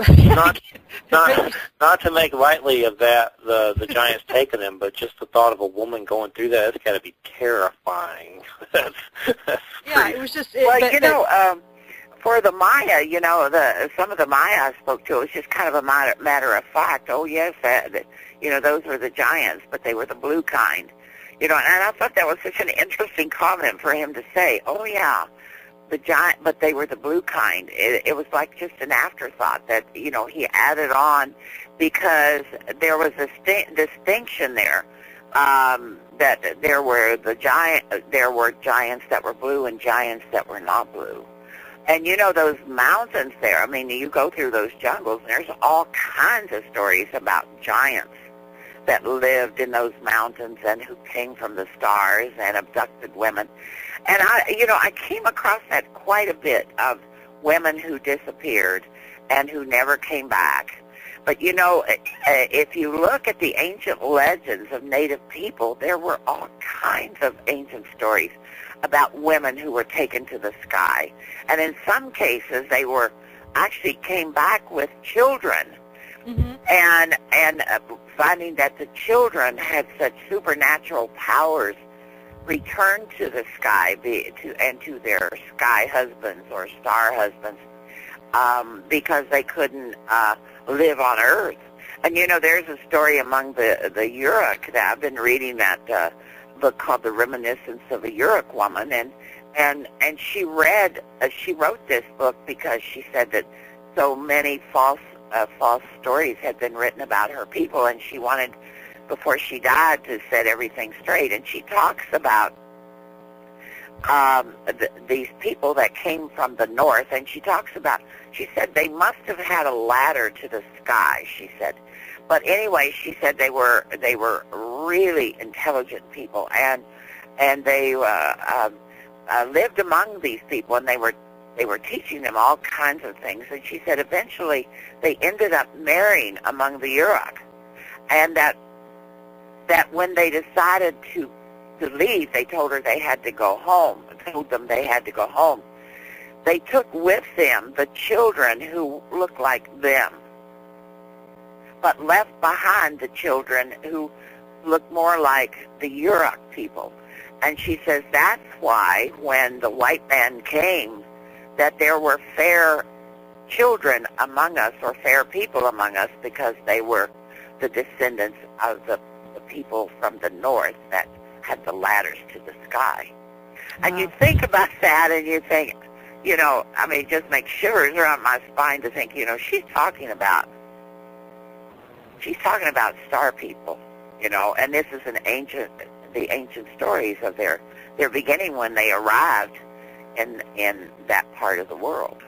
Not to make lightly of that, the giants taking them, but just the thought of a woman going through that, it's got to be terrifying. that's yeah, it was just. For the Maya, you know, some of the Maya I spoke to, it was just kind of a matter of fact. Oh yes, you know, those were the giants, but they were the blue kind. You know, and I thought that was such an interesting comment for him to say. Oh yeah, the giant, but they were the blue kind. It was like just an afterthought that, you know, he added on because there was a distinction there. That there were giants that were blue and giants that were not blue. And you know, those mountains there, I mean, you go through those jungles, and there's all kinds of stories about giants that lived in those mountains and who came from the stars and abducted women. And I came across that quite a bit of women who disappeared and who never came back. But you know, if you look at the ancient legends of Native people, there were all kinds of ancient stories about women who were taken to the sky. And in some cases, they were actually came back with children. Mm-hmm. And finding that the children had such supernatural powers returned to the sky to their sky husbands or star husbands because they couldn't live on Earth. And you know, there's a story among the Yurok that I've been reading, that book called The Reminiscence of a Yurok Woman, and she wrote this book because she said that so many false stories had been written about her people, and she wanted, before she died, to set everything straight. And she talks about these people that came from the north, and she said they must have had a ladder to the sky, she said. But anyway, she said they were really intelligent people, and they lived among these people, and they were teaching them all kinds of things. And she said eventually they ended up marrying among the Yurok, and that when they decided to leave, they told her they had to go home. Told them they had to go home. They took with them the children who looked like them, but left behind the children who looked more like the Yurok people. And she says that's why when the white man came, that there were fair children among us, or fair people among us, because they were the descendants of the people from the north that had the ladders to the sky. Wow. And you think about that and you think, you know, I mean, it just makes shivers around my spine to think, you know, she's talking about star people, you know, and this is the ancient stories of their beginning when they arrived in that part of the world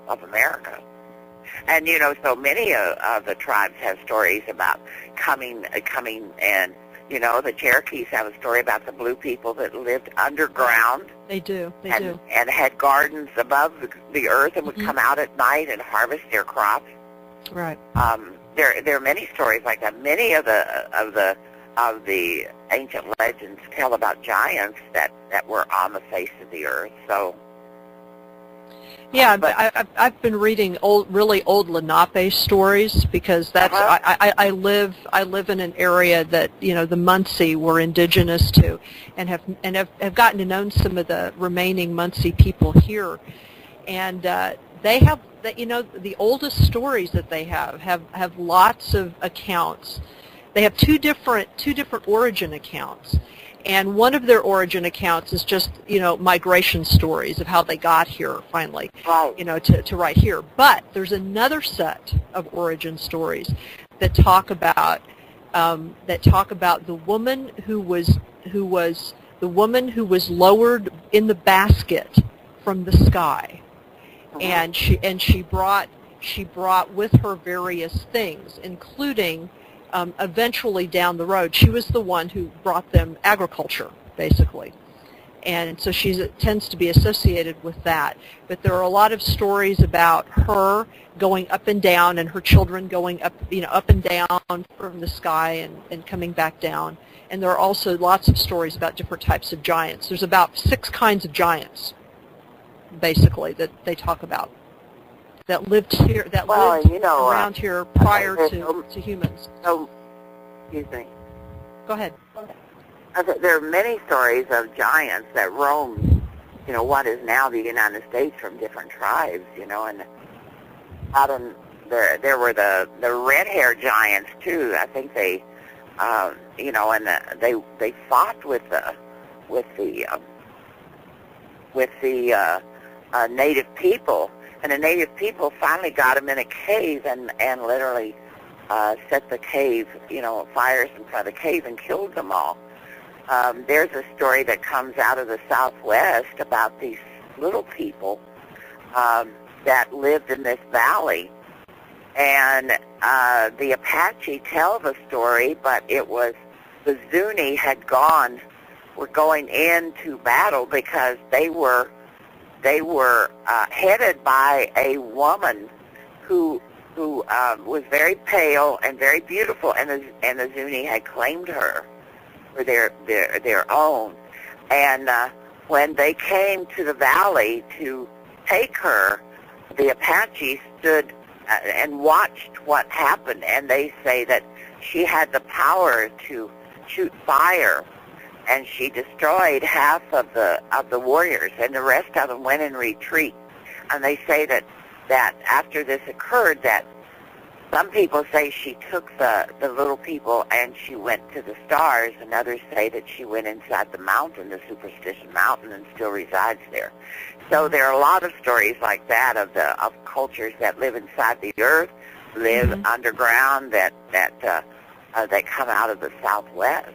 of America. And, you know, so many of the tribes have stories about coming and You know, the Cherokees have a story about the blue people that lived underground. They do. They and, do. And had gardens above the earth and would come out at night and harvest their crops. Right. There are many stories like that. Many of the ancient legends tell about giants that were on the face of the earth. So. Yeah, but I've been reading really old Lenape stories because that's I live in an area that the Munsee were indigenous to, and have gotten to know some of the remaining Munsee people here, and they have the oldest stories that they have lots of accounts. They have two different origin accounts. And one of their origin accounts is just, migration stories of how they got here finally, to right here. But there's another set of origin stories that talk about the woman who was lowered in the basket from the sky, and she brought with her various things, including. Eventually down the road, she was the one who brought them agriculture, basically. And so she tends to be associated with that. But there are a lot of stories about her going up and down and her children going up, up and down from the sky and coming back down. And there are also lots of stories about different types of giants. There's about 6 kinds of giants, basically, that they talk about. That lived here, around here prior to humans. So, excuse me. Go ahead. There are many stories of giants that roamed, what is now the United States from different tribes, and out in there were the red-haired giants too. I think they, and they fought with the native people. And the native people finally got them in a cave and literally set the cave, fires in front of the cave and killed them all. There's a story that comes out of the Southwest about these little people that lived in this valley. And the Apache tell the story, but it was the Zuni were going into battle because they were headed by a woman who was very pale and very beautiful, and the Zuni had claimed her for their own. And when they came to the valley to take her, the Apache stood and watched what happened, and they say that she had the power to shoot fire. And she destroyed half of the warriors, and the rest of them went in retreat. And they say that after this occurred, that some people say she took the little people and she went to the stars, and others say that she went inside the mountain, the Superstition Mountain, and still resides there. So there are a lot of stories like that of cultures that live inside the earth, live underground, that come out of the Southwest.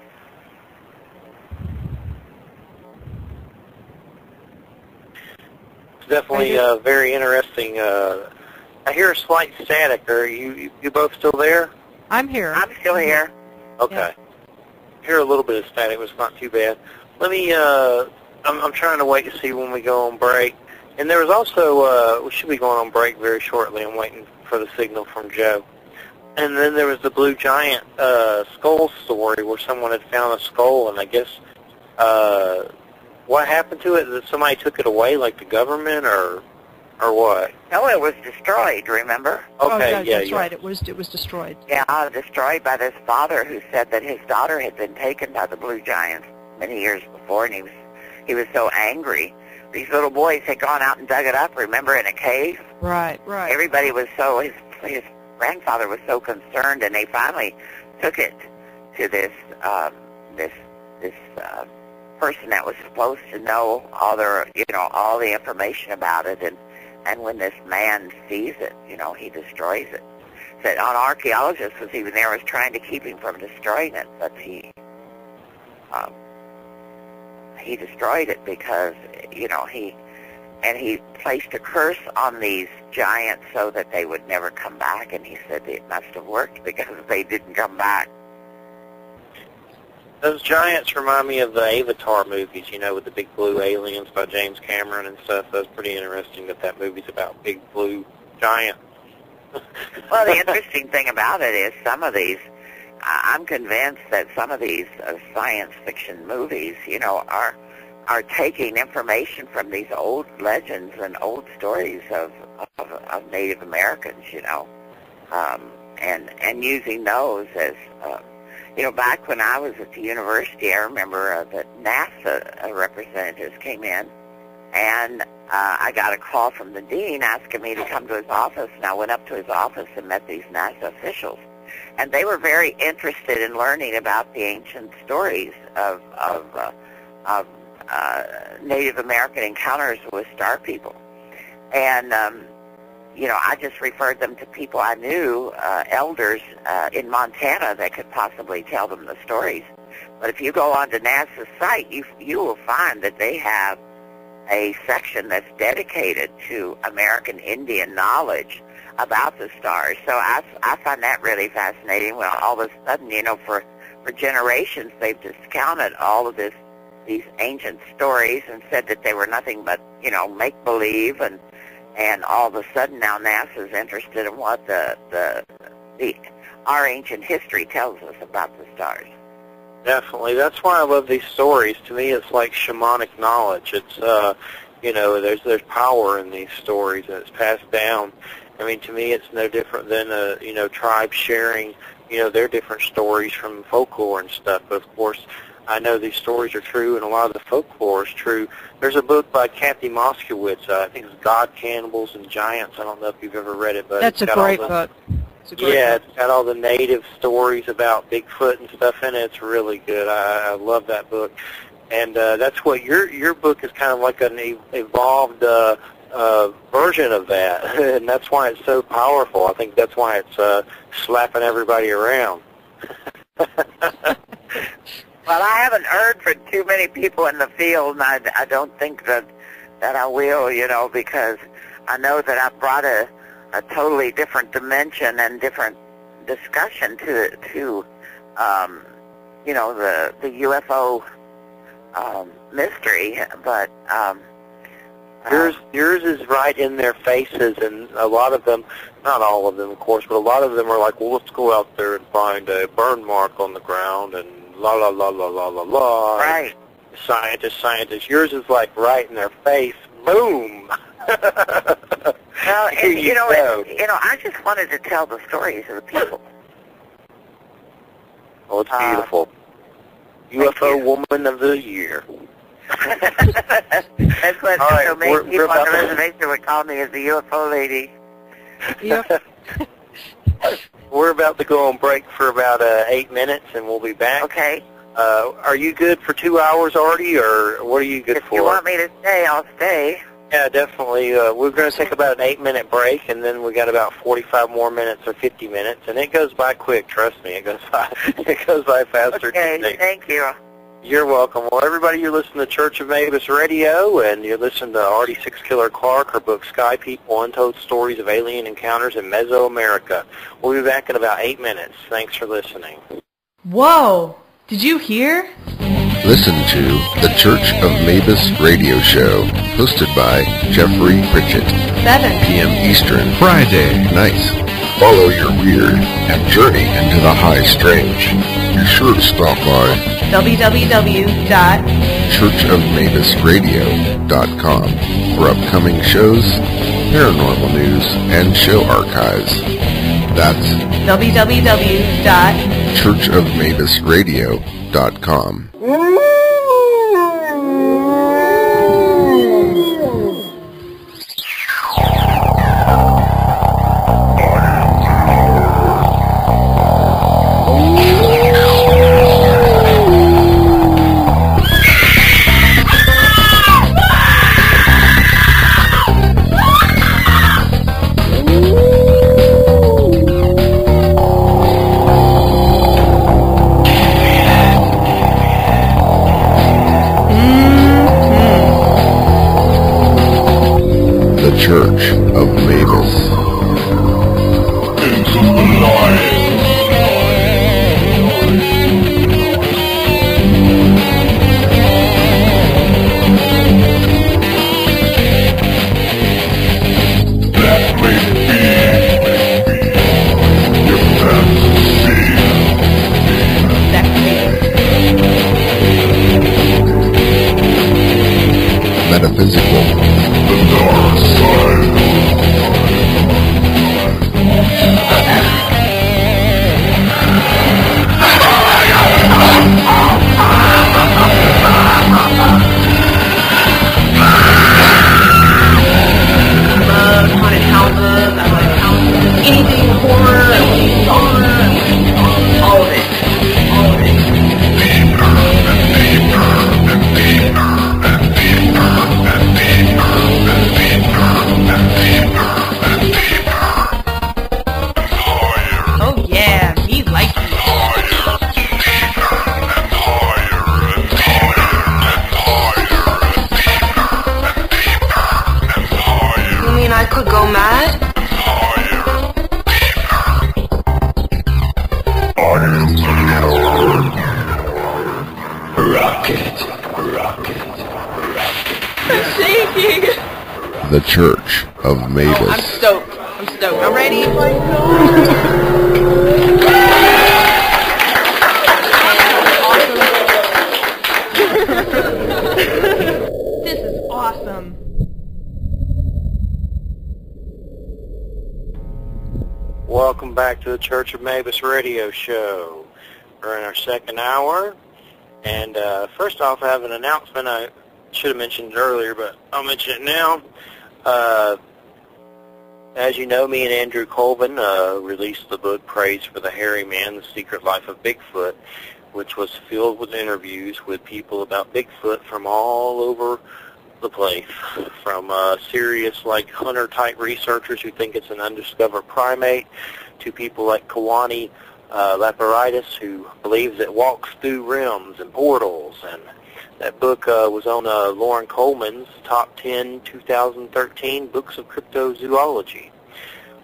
Definitely very interesting. I hear a slight static. Are you both still there? I'm here. I'm still here. Okay. Yeah. I hear a little bit of static, but it's not too bad. Let me, I'm trying to wait to see when we go on break. And there was also, we should be going on break very shortly. I'm waiting for the signal from Joe. And then there was the Blue Giant skull story where someone had found a skull, and I guess what happened to it? That somebody took it away, like the government, or what? No, it was destroyed, remember? Okay, that's right. It was destroyed. Yeah, destroyed by this father who said that his daughter had been taken by the Blue Giants many years before, and he was so angry. These little boys had gone out and dug it up, remember, in a cave? Right. Everybody was his grandfather was so concerned, and they finally took it to this person that was supposed to know all the information about it, and when this man sees it, he destroys it. Said an archaeologist was even there, was trying to keep him from destroying it, but he destroyed it because he placed a curse on these giants so that they would never come back, and he said it must have worked because they didn't come back. Those giants remind me of the Avatar movies, you know, with the big blue aliens by James Cameron and stuff. That's pretty interesting that movie's about big blue giants. Well, the interesting thing about it is some of these, I'm convinced that some of these science fiction movies, you know, are taking information from these old legends and old stories of Native Americans, you know, and using those as, you know, back when I was at the university, I remember that NASA representatives came in, and I got a call from the dean asking me to come to his office, and I went up to his office and met these NASA officials. And they were very interested in learning about the ancient stories of Native American encounters with star people. And, you know, I just referred them to people I knew, elders in Montana that could possibly tell them the stories. But if you go onto NASA's site, you will find that they have a section that's dedicated to American Indian knowledge about the stars. So I find that really fascinating. Well, all of a sudden, you know, for generations, they've discounted all of these ancient stories and said that they were nothing but, you know, make-believe, and all of a sudden now NASA's interested in what our ancient history tells us about the stars. Definitely. That's why I love these stories. To me, it's like shamanic knowledge. It's, you know, there's power in these stories, and it's passed down. I mean, to me, it's no different than, you know, tribes sharing, you know, their different stories from folklore and stuff. But, of course, I know these stories are true, and a lot of the folklore is true. There's a book by Kathy Moskowitz, I think it's God, Cannibals, and Giants. I don't know if you've ever read it, but that's a great book. Yeah, it's got all the native stories about Bigfoot and stuff in it. It's really good. I love that book. And that's what your book is kind of like an evolved version of that, and that's why it's so powerful. I think that's why it's slapping everybody around. Well, I haven't heard from too many people in the field, and I don't think that I will, you know, because I know that I brought a totally different dimension and different discussion to you know, the UFO mystery, but yours is right in their faces, and a lot of them, not all of them, of course, but a lot of them are like, well, let's go out there and find a burn mark on the ground, and la la la la la la la. Right. Scientist. Yours is like right in their face. Boom. Well, and you know, I just wanted to tell the stories of the people. Oh, it's beautiful. UFO Woman of the Year. That's what so many people on the reservation would call me, as the UFO lady. Yep. We're about to go on break for about 8 minutes, and we'll be back. Okay. Are you good for 2 hours, Ardy, or what are you good for? If you want me to stay, I'll stay. Yeah, definitely. We're going to take about an 8-minute break, and then we got about 45 more minutes or 50 minutes, and it goes by quick. Trust me, it goes by faster. Okay, thank you. You're welcome. Well, everybody, you're listening to Church of Mabus Radio, and you're listening to Ardy Sixkiller Clarke, her book Sky People, Untold Stories of Alien Encounters in Mesoamerica. We'll be back in about 8 minutes. Thanks for listening. Whoa! Did you hear? Listen to the Church of Mabus Radio Show, hosted by Jeffery Pritchett. 7 p.m. Eastern, Friday nights. Follow your weird and journey into the high strange. Be sure to stop by churchofmabusradio.com for upcoming shows, paranormal news, and show archives. That's churchofmabusradio.com. metaphysical. The dark side. Haunted houses, I like anything horror, genre, all of it. Oh yeah, me like it. You mean I could go mad? Shaking. The Church of Mabus. Oh, I'm stoked. I'm ready. This is awesome. Welcome back to the Church of Mabus radio show. We're in our second hour, and first off, I have an announcement I should have mentioned earlier, but I'll mention it now. As you know, me and Andrew Colvin released the book Praise for the Hairy Man, The Secret Life of Bigfoot, which was filled with interviews with people about Bigfoot from all over the place, from serious, like, hunter-type researchers who think it's an undiscovered primate, to people like Kawani Laparitis, who believes it walks through rims and portals. And that book was on Lauren Coleman's Top 10 2013 Books of Cryptozoology.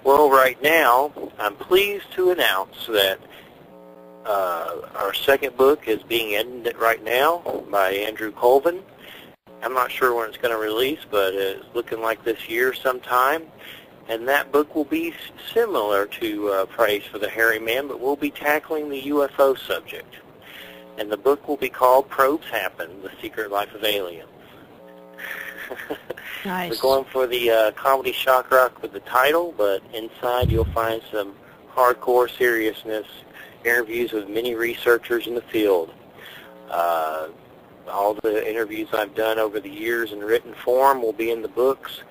Well, right now, I'm pleased to announce that our second book is being edited right now by Andrew Colvin. I'm not sure when it's going to release, but it's looking like this year sometime. And that book will be similar to Praise for the Hairy Man, but we'll be tackling the UFO subject. And the book will be called Probes Happen, The Secret Life of Aliens. Nice. We're going for the comedy shock rock with the title, but inside you'll find some hardcore seriousness, interviews with many researchers in the field. All the interviews I've done over the years in written form will be in the books.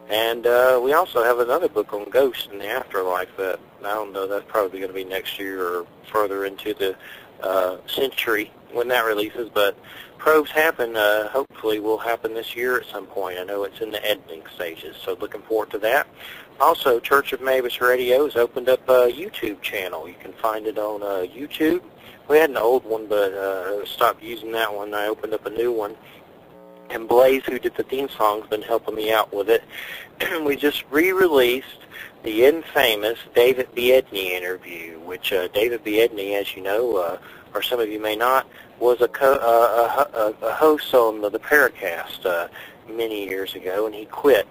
And we also have another book on ghosts in the afterlife that, I don't know, that's probably going to be next year or further into the century when that releases. But Probes Happen, hopefully will happen this year at some point. I know it's in the editing stages, so looking forward to that. Also, Church of Mabus Radio has opened up a YouTube channel. You can find it on YouTube. We had an old one, but stopped using that one. I opened up a new one. And Blaze, who did the theme song, has been helping me out with it. We just re-released the infamous David Biedney interview, which David Biedney, as you know, or some of you may not, was a host on the Paracast many years ago, and he quit.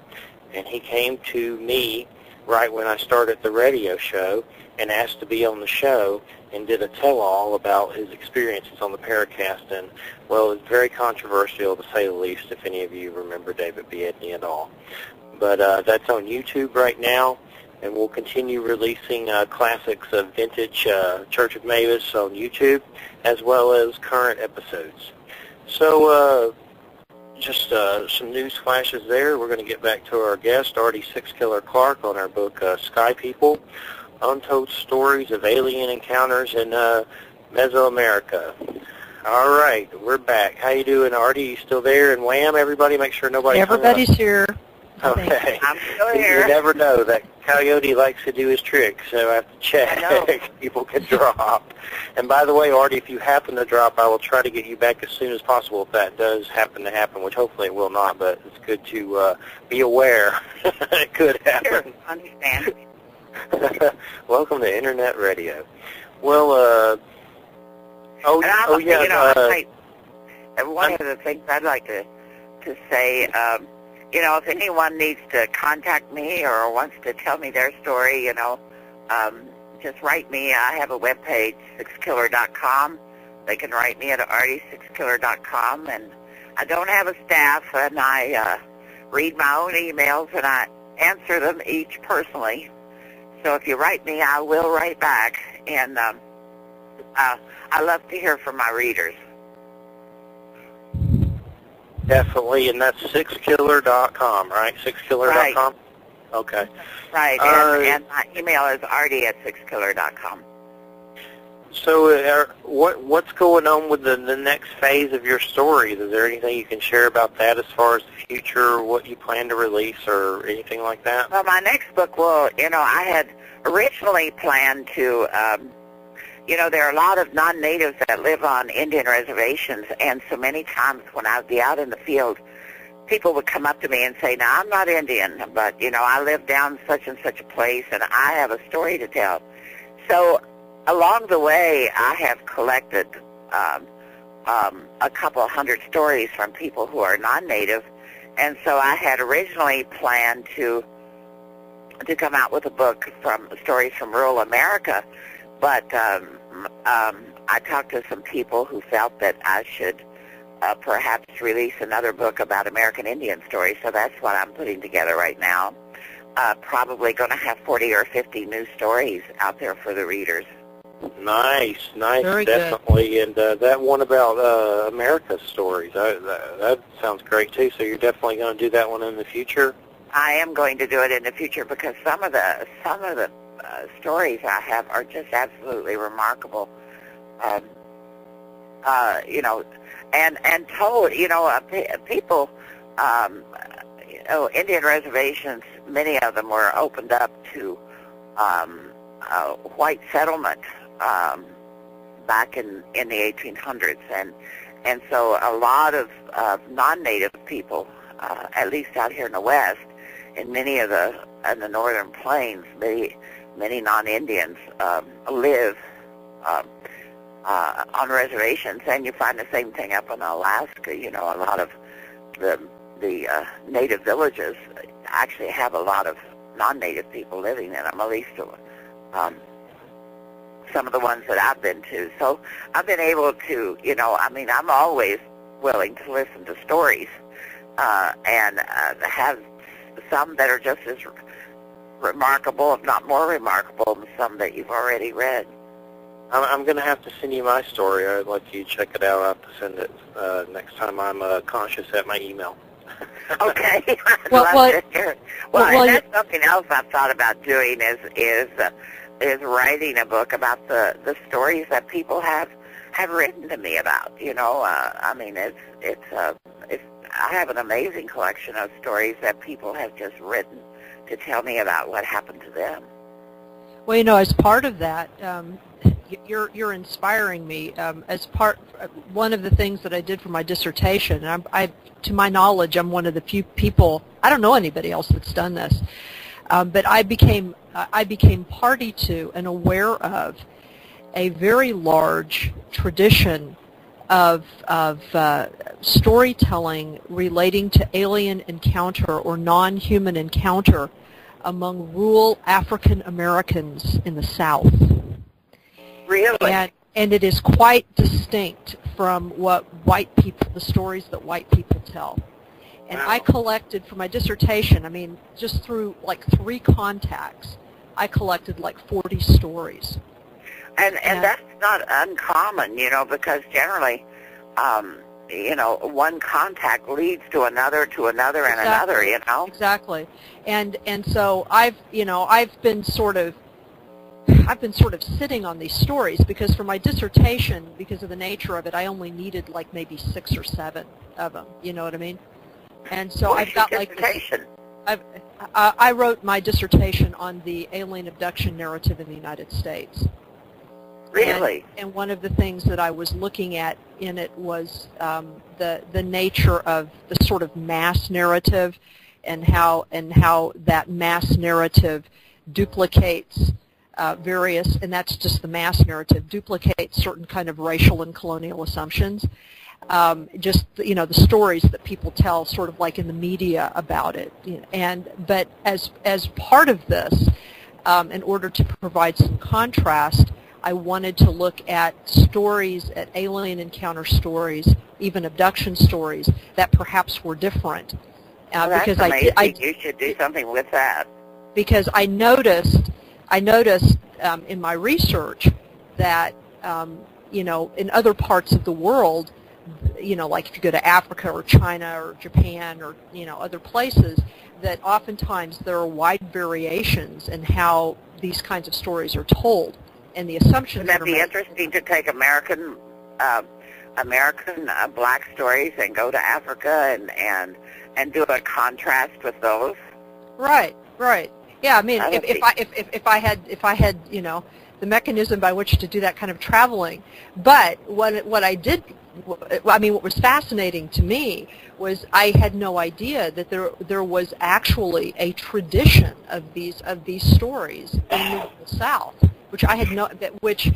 And he came to me right when I started the radio show and asked to be on the show, and did a tell-all about his experiences on the Paracast. And, well, it's very controversial, to say the least, if any of you remember David Biedney at all. But that's on YouTube right now, and we'll continue releasing classics of vintage Church of Mabus on YouTube, as well as current episodes. So, just some news flashes there. We're going to get back to our guest, Ardy Sixkiller Clarke, on our book Sky People, Untold Stories of Alien Encounters in Mesoamerica. All right, we're back. How you doing, Ardy? You still there? And wham, everybody, make sure nobody... Everybody's here. Okay. I'm still here. You never know. That coyote likes to do his tricks, so I have to check. People can drop. And by the way, Ardy, if you happen to drop, I will try to get you back as soon as possible if that does happen to happen, which hopefully it will not, but it's good to be aware it could happen. Sure, understand. Welcome to Internet Radio. Well, one of the things I'd like to say, if anyone needs to contact me or wants to tell me their story, just write me. I have a webpage, sixkiller.com. They can write me at ardysixkiller.com, and I don't have a staff, and I read my own emails, and I answer them each personally. So if you write me, I will write back, and I love to hear from my readers. Definitely, and that's sixkiller.com, right? Sixkiller.com? Right. Okay. Right, and my email is ardy@sixkiller.com. So what's going on with the next phase of your stories? Is there anything you can share about that as far as the future, what you plan to release, or anything like that? Well, my next book will, I had originally planned to, there are a lot of non-natives that live on Indian reservations, and so many times when I would be out in the field, people would come up to me and say, now, I'm not Indian, but, I live down such and such a place, and I have a story to tell. So along the way, I have collected a couple hundred stories from people who are non-native, and so I had originally planned to come out with a book from stories from rural America, but I talked to some people who felt that I should perhaps release another book about American Indian stories, so that's what I'm putting together right now. Probably going to have 40 or 50 new stories out there for the readers. Nice, Very definitely. Good. And that one about America's stories, that sounds great too. So you're definitely going to do that one in the future? I am going to do it in the future because some of the stories I have are just absolutely remarkable. And told, people, Indian reservations, many of them were opened up to white settlement back in the 1800s, and so a lot of non-native people, at least out here in the West, in many of in the northern plains, many non-Indians live on reservations, and you find the same thing up in Alaska. A lot of the native villages actually have a lot of non-native people living in them, at least some of the ones that I've been to. So I've been able to, I'm always willing to listen to stories and have some that are just as remarkable, if not more remarkable, than some that you've already read. I'm going to have to send you my story. I'd like you to check it out. I'll have to send it next time I'm conscious at my email. Okay. I'd love to hear it. Well, and that's something else I've thought about doing is writing a book about the stories that people have written to me about. I have an amazing collection of stories that people have just written to tell me about what happened to them. Well, as part of that, you're inspiring me. One of the things that I did for my dissertation, and to my knowledge, I'm one of the few people. I don't know anybody else that's done this, but I became party to and aware of a very large tradition of storytelling relating to alien encounter or non-human encounter among rural African Americans in the South. Really? And it is quite distinct from what the stories that white people tell. And wow. I collected for my dissertation, just through like 3 contacts, I collected like 40 stories. And that's not uncommon, because generally, one contact leads to another, and another, Exactly. And so I've been sort of sitting on these stories because for my dissertation, because of the nature of it, I only needed like maybe 6 or 7 of them. You know what I mean? And so I've got like this. I wrote my dissertation on the alien abduction narrative in the United States. Really? And one of the things that I was looking at in it was the nature of the sort of mass narrative, and how that mass narrative duplicates various, and that's just the mass narrative, duplicates certain kind of racial and colonial assumptions. The stories that people tell, sort of like in the media about it. But as part of this, in order to provide some contrast, I wanted to look at stories, at alien encounter stories, even abduction stories that perhaps were different. Well, that's because amazing. you should do something with that. Because I noticed in my research that in other parts of the world, like if you go to Africa or China or Japan or other places, that oftentimes there are wide variations in how these kinds of stories are told, and the assumptions. Wouldn't that be interesting to take American black stories and go to Africa and do a contrast with those? Right. Yeah, I mean, if I had the mechanism by which to do that kind of traveling, but what I did, I mean, what was fascinating to me was I had no idea that there was actually a tradition of these stories in the South, which I had which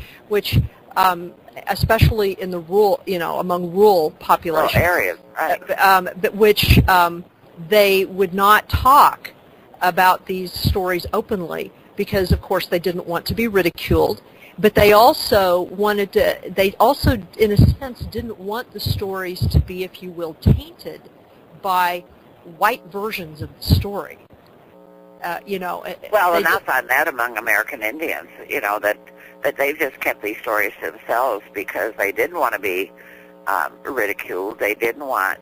especially in the rural, among rural populations, rural areas, right? But which they would not talk about these stories openly because, of course, they didn't want to be ridiculed. But they also in a sense, didn't want the stories to be, if you will, tainted by white versions of the story. Well, and I find that among American Indians, that they've just kept these stories to themselves because they didn't want to be ridiculed. They didn't want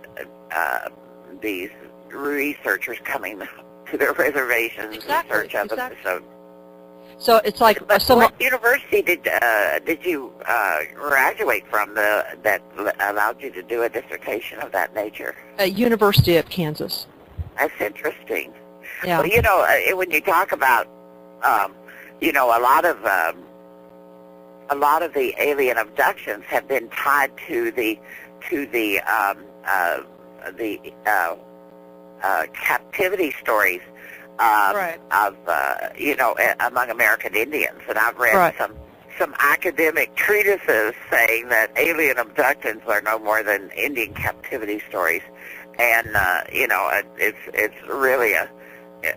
these researchers coming to their reservations in search of them. So it's like. What university did you graduate from that allowed you to do a dissertation of that nature? University of Kansas. That's interesting. Yeah. Well, when you talk about, a lot of the alien abductions have been tied to the captivity stories of among American Indians, and I've read some academic treatises saying that alien abductions are no more than Indian captivity stories, and it's really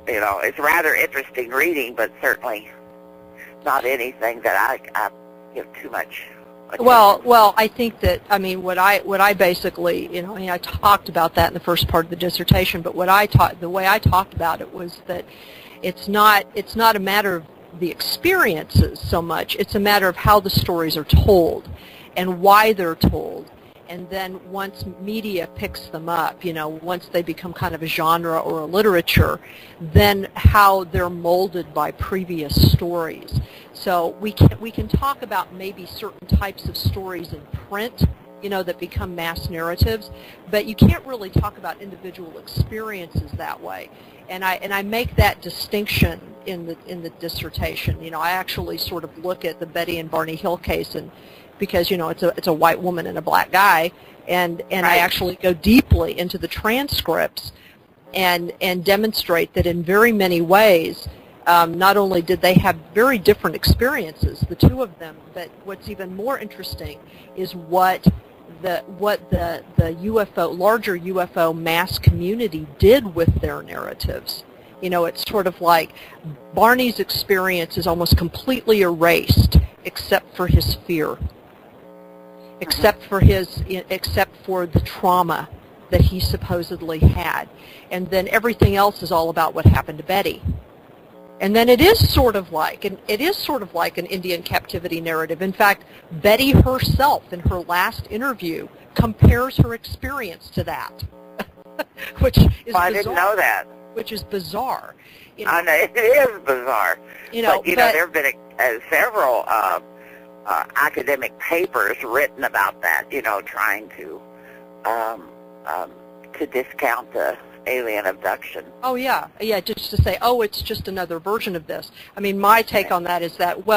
it's rather interesting reading, but certainly not anything that I give too much attention. Well, I think that, I mean, what I basically, I talked about that in the first part of the dissertation, but the way I talked about it was that it's not a matter of the experiences so much, it's a matter of how the stories are told and why they're told. And then once media picks them up, once they become kind of a genre or a literature, then how they're molded by previous stories. So we can talk about maybe certain types of stories in print, that become mass narratives, but you can't really talk about individual experiences that way. And I make that distinction in the dissertation. I actually sort of look at the Betty and Barney Hill case, and because it's a white woman and a black guy, and I actually go deeply into the transcripts and demonstrate that in very many ways, not only did they have very different experiences, the two of them, but what's even more interesting is what the larger UFO mass community did with their narratives. It's sort of like Barney's experience is almost completely erased except for his fear. Except for the trauma that he supposedly had, and then everything else is all about what happened to Betty. And then it is sort of like an Indian captivity narrative. In fact, Betty herself, in her last interview, compares her experience to that, which is bizarre. I didn't know that. Which is bizarre. I know, it is bizarre. But there have been several. Academic papers written about that, trying to discount the alien abduction. Oh yeah, just to say, oh, it's just another version of this. I mean, my take on that is that,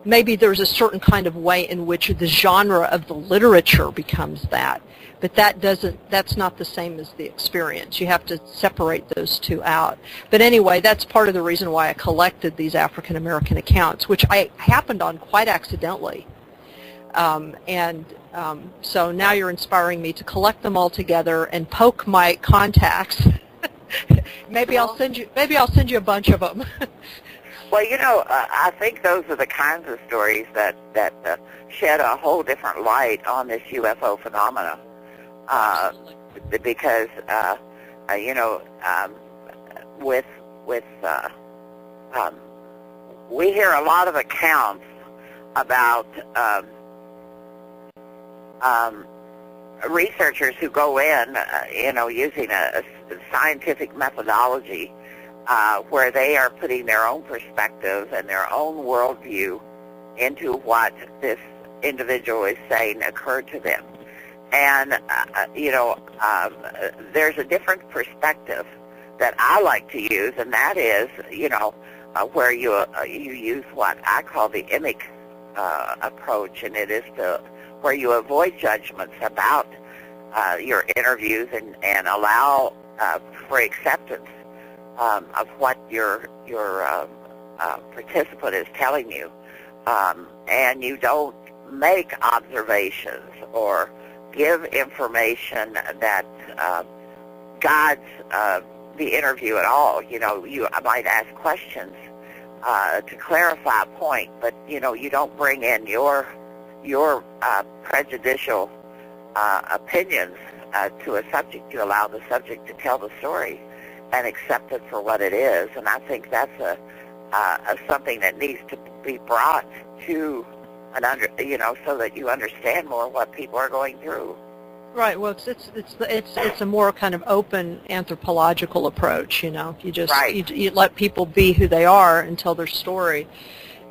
maybe there's a certain kind of way in which the genre of the literature becomes that, but that's not the same as the experience. You have to separate those two out. But anyway, that's part of the reason why I collected these African American accounts, which I happened on quite accidentally. So now you're inspiring me to collect them all together and poke my contacts. Maybe I'll send you a bunch of them. Well, I think those are the kinds of stories that shed a whole different light on this UFO phenomena. Because we hear a lot of accounts about researchers who go in, using a scientific methodology, where they are putting their own perspective and their own worldview into what this individual is saying occurred to them. And, there's a different perspective that I like to use, and that is, where you use what I call the imic approach, and it is where you avoid judgments about your interviews and allow for acceptance of what your participant is telling you, and you don't make observations or give information that guides the interview at all. You might ask questions to clarify a point, but you don't bring in your prejudicial opinions to a subject. You allow the subject to tell the story and accept it for what it is. And I think that's something that needs to be brought to so that you understand more what people are going through. Right. Well, it's a more kind of open anthropological approach. You just you let people be who they are and tell their story,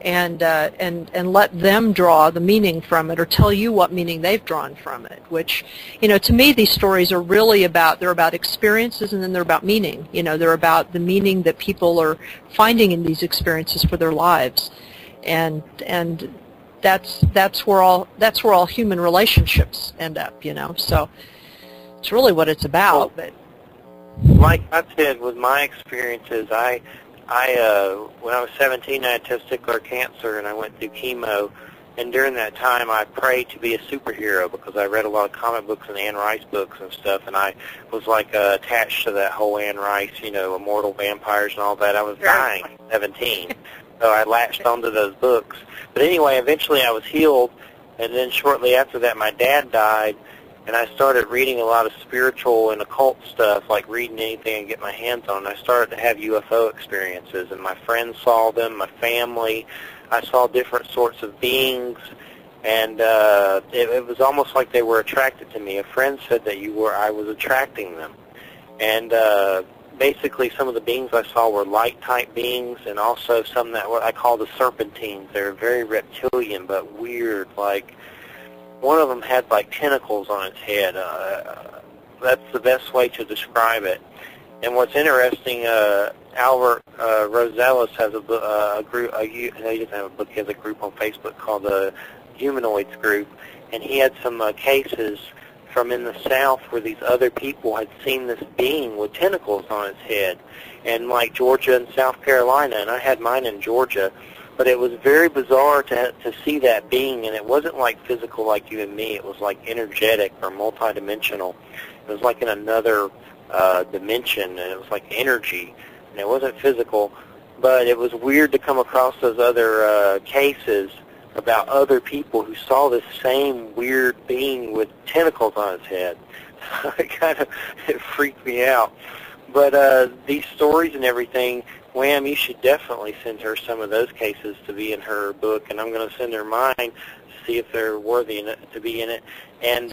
and let them draw the meaning from it, or tell you what meaning they've drawn from it. Which, to me, these stories are really they're about experiences, and then they're about meaning. They're about the meaning that people are finding in these experiences for their lives, and that's where all human relationships end up, So it's really what it's about. But like I said, with my experiences, I when I was 17, I had testicular cancer, and I went through chemo. And during that time, I prayed to be a superhero because I read a lot of comic books and Anne Rice books and stuff, and I was attached to that whole Anne Rice, immortal vampires and all that. I was dying at 17. So I latched onto those books. But anyway, eventually I was healed, and then shortly after that my dad died, and I started reading a lot of spiritual and occult stuff, like reading anything I could get my hands on. I started to have UFO experiences, and my friends saw them, my family. I saw different sorts of beings, and it was almost like they were attracted to me. A friend said that I was attracting them. And basically, some of the beings I saw were light-type beings, and also some that what I call the serpentines. They're very reptilian, but weird. Like, one of them had tentacles on its head. That's the best way to describe it. And what's interesting, Albert Rosales has a group. He doesn't have a book. He has a group on Facebook called the Humanoids Group, and he had some cases from in the South where these other people had seen this being with tentacles on its head, and like Georgia and South Carolina, and I had mine in Georgia. But it was very bizarre to see that being, and it wasn't like physical like you and me. It was like energetic or multidimensional. It was like in another dimension, and it was like energy, and it wasn't physical. But it was weird to come across those other cases about other people who saw this same weird being with tentacles on its head. It freaked me out. But these stories and everything, Wham, you should definitely send her some of those cases to be in her book, and I'm going to send her mine to see if they're worthy to be in it. And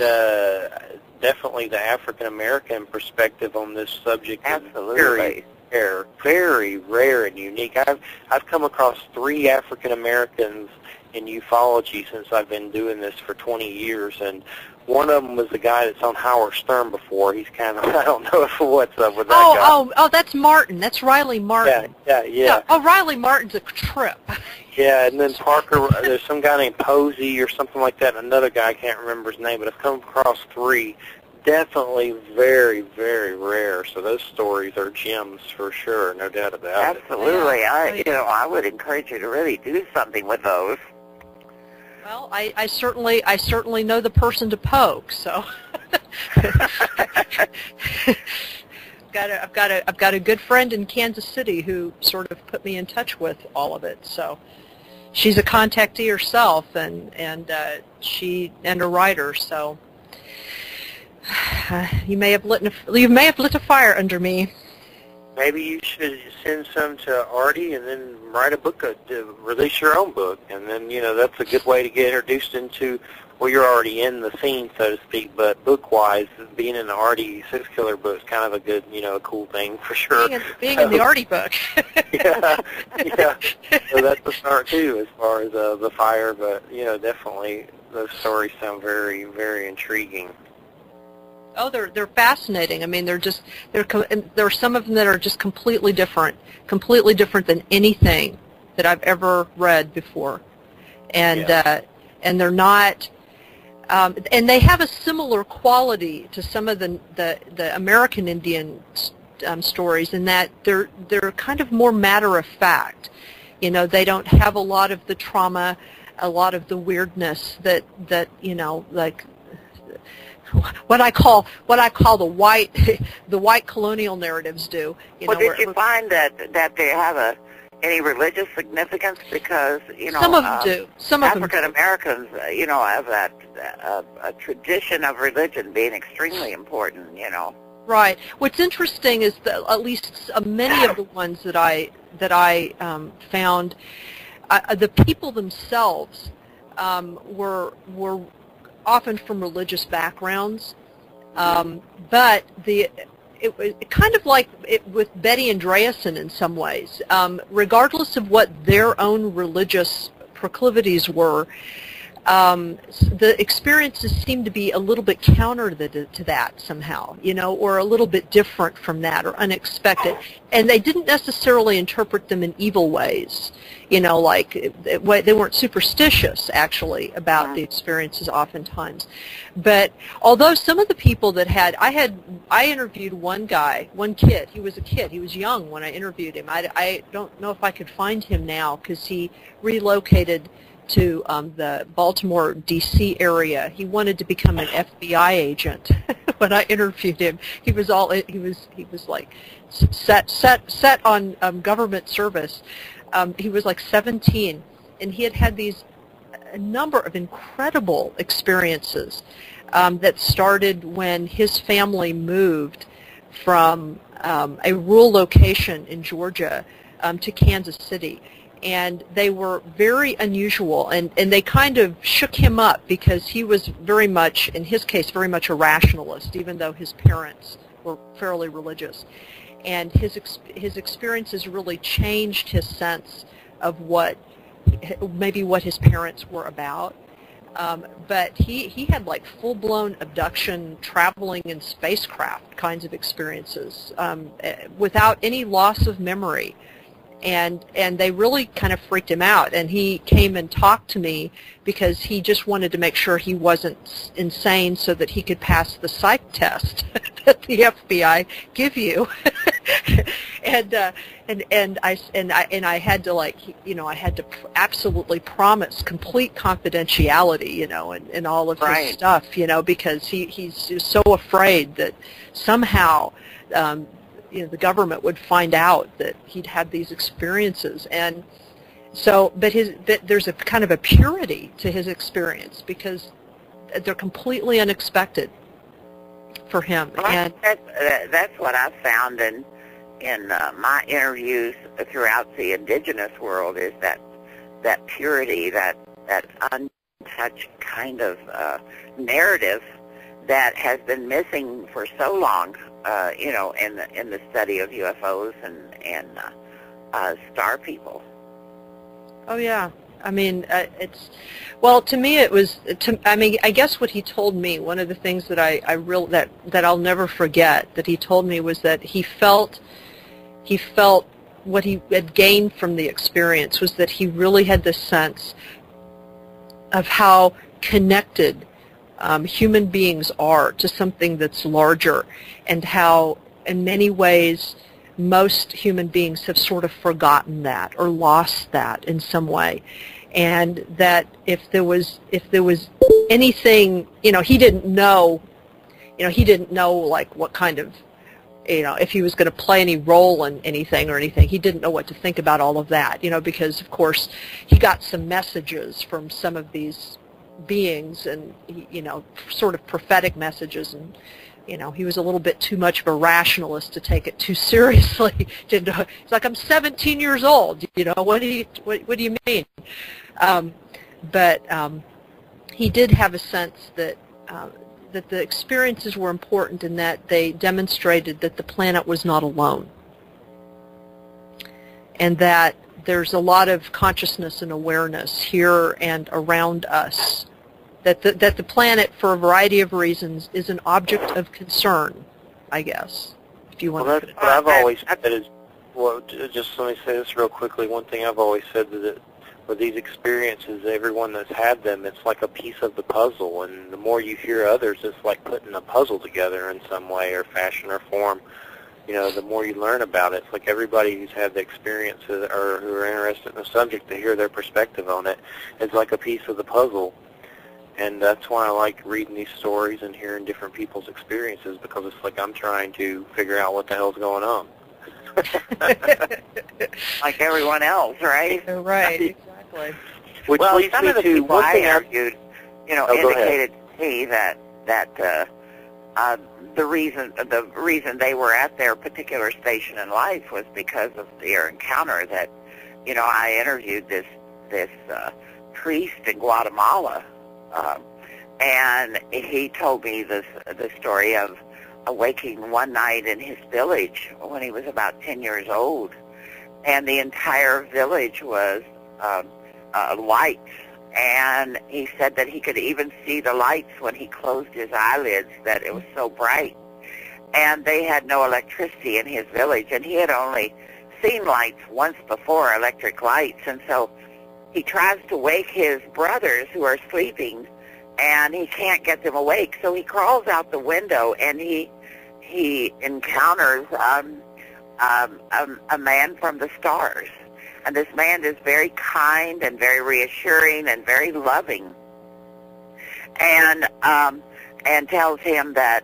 definitely the African-American perspective on this subject is very rare, very rare and unique. I've come across 3 African-Americans in ufology since I've been doing this for 20 years, and one of them was the guy that's on Howard Stern before. He's kind of, I don't know what's up with that guy. Oh, that's Martin. That's Riley Martin. Yeah. Oh, Riley Martin's a trip. Yeah, and then Parker, there's some guy named Posey or something like that, and another guy, I can't remember his name, but I've come across 3. Definitely very, very rare. So those stories are gems for sure, no doubt about it. Absolutely. I would encourage you to really do something with those. Well, I certainly know the person to poke, so. I've got a good friend in Kansas City who sort of put me in touch with all of it. So she's a contactee herself, and a writer. So you may have lit a fire under me. Maybe you should send some to Ardy and then write a book, release your own book, and then that's a good way to get introduced into. Well, you're already in the scene, so to speak, but book-wise, being in the Ardy Sixkiller book is kind of a good, a cool thing for sure. Being in the Ardy book. yeah. So that's a start too, as far as the fire. But definitely those stories sound very, very intriguing. Oh, they're fascinating. I mean, there are some of them that are just completely different than anything that I've ever read before, and they're not. And they have a similar quality to some of the American Indian stories in that they're kind of more matter of fact. They don't have a lot of the trauma, a lot of the weirdness that like what I call the white colonial narratives do. Well, did you find that they have any religious significance? Because some of them do. Some of them African Americans, have that a tradition of religion being extremely important. Right. What's interesting is that at least many of the ones that I found, the people themselves were often from religious backgrounds, but it was kind of like with Betty Andreasson in some ways. Regardless of what their own religious proclivities were, the experiences seemed to be a little bit counter to that somehow, or a little bit different from that or unexpected. And they didn't necessarily interpret them in evil ways, like they weren't superstitious actually about the experiences oftentimes. But although some of the people that I interviewed one kid, he was a kid, he was young when I interviewed him. I don't know if I could find him now because he relocated to the Baltimore, D.C. area. He wanted to become an FBI agent. When I interviewed him, he was like set on government service. He was like 17, and he had a number of incredible experiences that started when his family moved from a rural location in Georgia to Kansas City. And they were very unusual, and they kind of shook him up because he was very much, in his case, very much a rationalist, even though his parents were fairly religious. And his experiences really changed his sense of maybe what his parents were about. But he had like full-blown abduction, traveling in spacecraft kinds of experiences without any loss of memory. And they really kind of freaked him out, and he came and talked to me because he just wanted to make sure he wasn't insane so that he could pass the psych test that the FBI give you. and I had to I had to absolutely promise complete confidentiality, and all of his stuff, because he's so afraid that somehow the government would find out that he'd had these experiences. And so, but there's a kind of a purity to his experience because they're completely unexpected for him. Well, and that's what I've found in my interviews throughout the indigenous world, is that purity, that untouched kind of narrative that has been missing for so long. In the study of UFOs and star people. Oh yeah, I mean to me it was. I guess what he told me, one of the things that that I'll never forget that he told me was that he felt what he had gained from the experience was that he really had this sense of how connected human beings are to something that's larger, and how in many ways most human beings have sort of forgotten that or lost that in some way, and that if there was anything, he didn't know like what kind of if he was going to play any role in anything or anything. He didn't know what to think about all of that, because, of course, he got some messages from some of these beings and, sort of prophetic messages, and, he was a little bit too much of a rationalist to take it too seriously. He's like, I'm 17 years old, what do you mean? But he did have a sense that that the experiences were important in that they demonstrated that the planet was not alone, and that there's a lot of consciousness and awareness here and around us, that the planet, for a variety of reasons, is an object of concern, I guess, if you want to put it. What I've always said is, well, just let me say this real quickly. One thing I've always said that with these experiences, everyone that's had them, it's like a piece of the puzzle, and the more you hear others, it's like putting a puzzle together in some way or fashion or form. The more you learn about it, it's like everybody who's had the experiences or who are interested in the subject to hear their perspective on it, it's like a piece of the puzzle. And that's why I like reading these stories and hearing different people's experiences, because it's like I'm trying to figure out what the hell's going on. Like everyone else, right? Right, exactly. Which well, leads some me of the to people one I thing interviewed, indicated to me that the reason they were at their particular station in life was because of their encounter. That, I interviewed this priest in Guatemala, and he told me the story of awaking one night in his village when he was about 10 years old, and the entire village was lights, and he said that he could even see the lights when he closed his eyelids, that it was so bright. And they had no electricity in his village, and he had only seen lights once before, electric lights, and so he tries to wake his brothers who are sleeping, and he can't get them awake, so he crawls out the window, and he encounters a man from the stars. And this man is very kind and very reassuring and very loving, and tells him that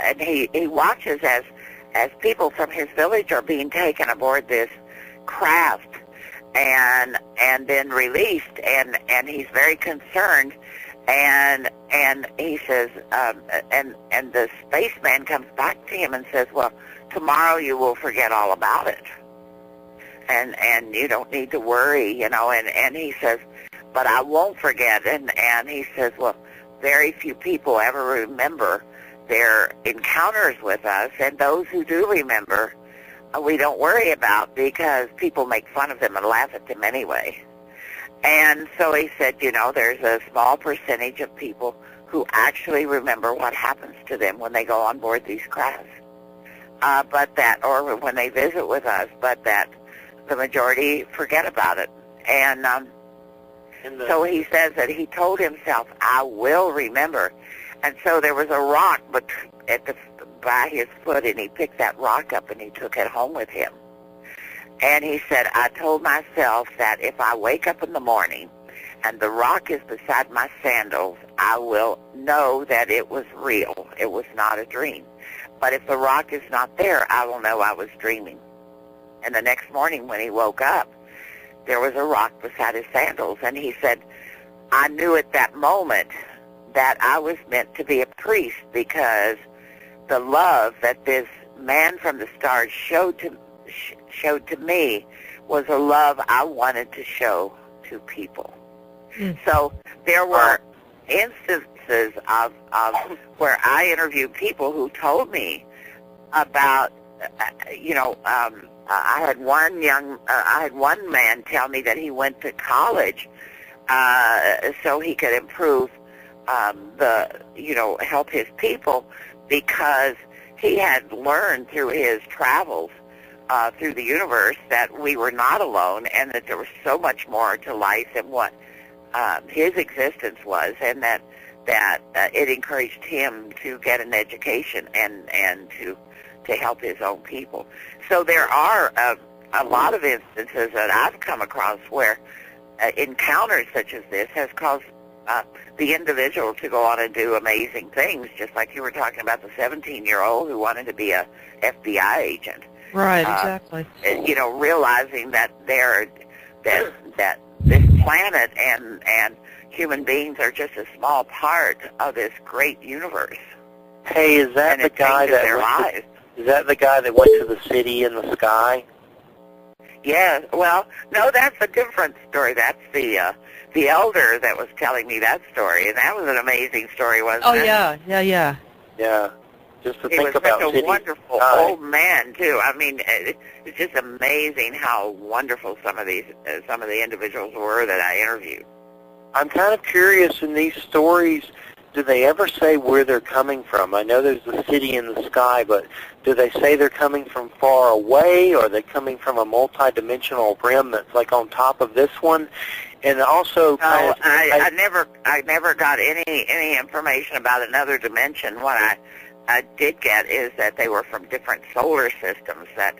and he watches as people from his village are being taken aboard this craft and then released, and he's very concerned, and he says and the spaceman comes back to him and says, well, tomorrow you will forget all about it, and you don't need to worry, and he says, but I won't forget, and he says, well, very few people ever remember their encounters with us, and those who do remember, we don't worry about, because people make fun of them and laugh at them anyway. And so he said, there's a small percentage of people who actually remember what happens to them when they go on board these crafts, or when they visit with us, but that the majority forget about it. And so he says that he told himself, I will remember. And so there was a rock by his foot, and he picked that rock up and he took it home with him. And he said, I told myself that if I wake up in the morning and the rock is beside my sandals, I will know that it was real. It was not a dream. But if the rock is not there, I will know I was dreaming. And the next morning when he woke up, there was a rock beside his sandals. And he said, I knew at that moment that I was meant to be a priest, because the love that this man from the stars showed to me was a love I wanted to show to people. So there were instances of where I interviewed people who told me about, I had one man tell me that he went to college so he could improve help his people, because he had learned through his travels through the universe that we were not alone, and that there was so much more to life than what his existence was, and that it encouraged him to get an education and to help his own people. So there are a lot of instances that I've come across where encounters such as this has caused the individual to go on and do amazing things, just like you were talking about the 17-year-old who wanted to be a FBI agent. Right, exactly. You know, realizing that that this planet and human beings are just a small part of this great universe. Hey, is that the guy that is that the guy that went to the city in the sky? Yeah, well, no, that's a different story. That's the elder that was telling me that story, and that was an amazing story, wasn't it? Oh, yeah. Yeah, just to He think was about such a city wonderful sky. old man, too. I mean, it's just amazing how wonderful some of the individuals were that I interviewed. I'm kind of curious, in these stories, do they ever say where they're coming from? I know there's the city in the sky, but do they say they're coming from far away, or are they coming from a multi-dimensional rim that's like on top of this one? And also, I never got any information about another dimension. What I did get is that they were from different solar systems, that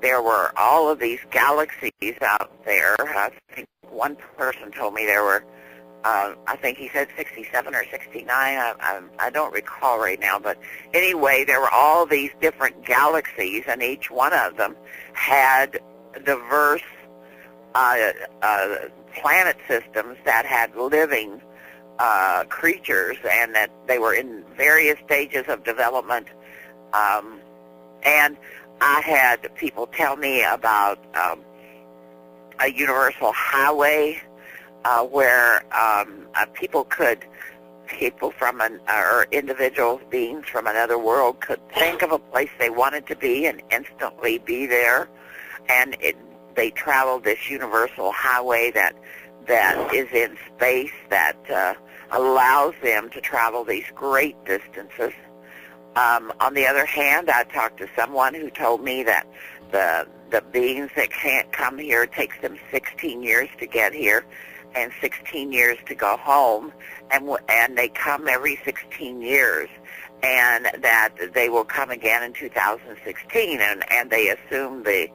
there were all of these galaxies out there. I think one person told me there were, I think he said 67 or 69. I don't recall right now. But anyway, there were all these different galaxies, and each one of them had diverse planet systems that had living creatures, and that they were in various stages of development. And I had people tell me about a universal highway where people from or individuals, beings from another world, could think of a place they wanted to be and instantly be there, and they traveled this universal highway that is in space, that allows them to travel these great distances. On the other hand, I talked to someone who told me that the beings that can't come here, it takes them 16 years to get here and 16 years to go home, and they come every 16 years, and that they will come again in 2016, and they assume the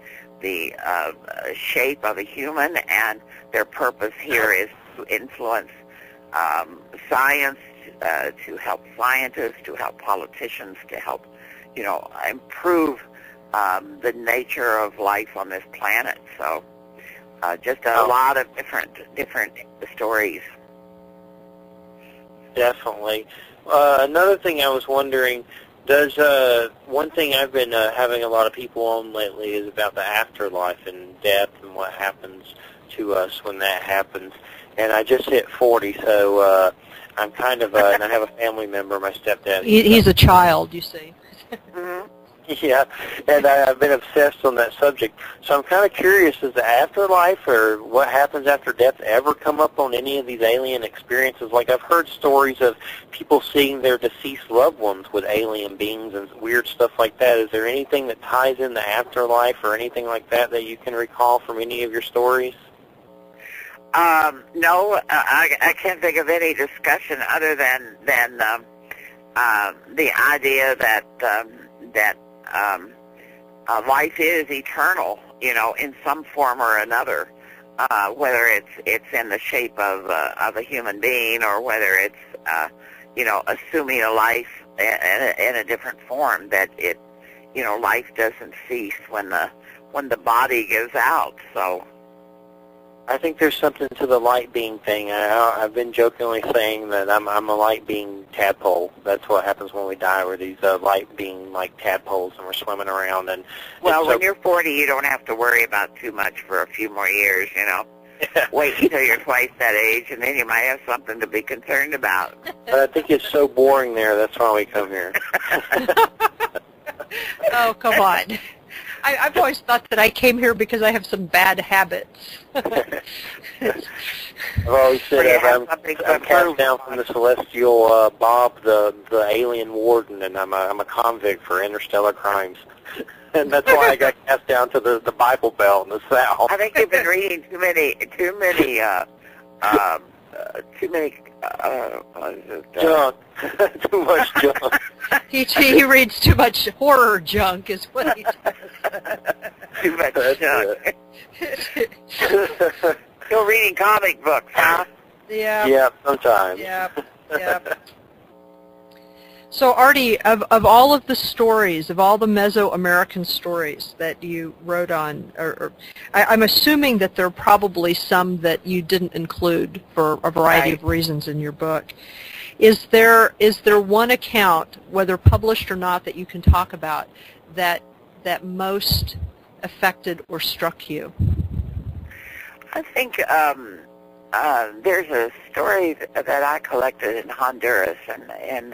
shape of a human, and their purpose here is to influence science, to help scientists, to help politicians, to help, improve the nature of life on this planet. So just a lot of different stories. Definitely. Another thing I was wondering, does one thing I've been having a lot of people on lately is about the afterlife and death and what happens to us when that happens. And I just hit 40, so I'm kind of, and I have a family member, my stepdad. He's a child, you see. Mm-hmm. Yeah, and I've been obsessed on that subject. So I'm kind of curious, does the afterlife or what happens after death ever come up on any of these alien experiences? Like, I've heard stories of people seeing their deceased loved ones with alien beings and weird stuff like that. Is there anything that ties in the afterlife or anything like that that you can recall from any of your stories? No, I can't think of any discussion other than the idea that life is eternal, in some form or another, whether it's in the shape of a human being, or whether it's assuming a life in a different form, that life doesn't cease when the body gives out. So I think there's something to the light being thing. I've been jokingly saying that I'm a light being tadpole. That's what happens when we die. We're these light being like tadpoles, and we're swimming around. And well, when you're 40, you don't have to worry about too much for a few more years. Wait until you're twice that age, and then you might have something to be concerned about. But I think it's so boring there. That's why we come here. Oh, come on. I've always thought that I came here because I have some bad habits. I've always said I'm cast down from the celestial Bob, the alien warden, and I'm a convict for interstellar crimes. And that's why I got cast down to the Bible Belt in the South. I think you've been reading too many junk. Too much junk. He reads too much horror junk, is what he says. Too much junk. Still reading comic books, huh? Yeah. Yeah, sometimes. Yep. Yep. So, Ardy, of all of the stories, of all the Mesoamerican stories that you wrote on, I'm assuming that there are probably some that you didn't include for a variety of reasons in your book. Is there one account, whether published or not, that you can talk about that most affected or struck you? I think there's a story that I collected in Honduras, and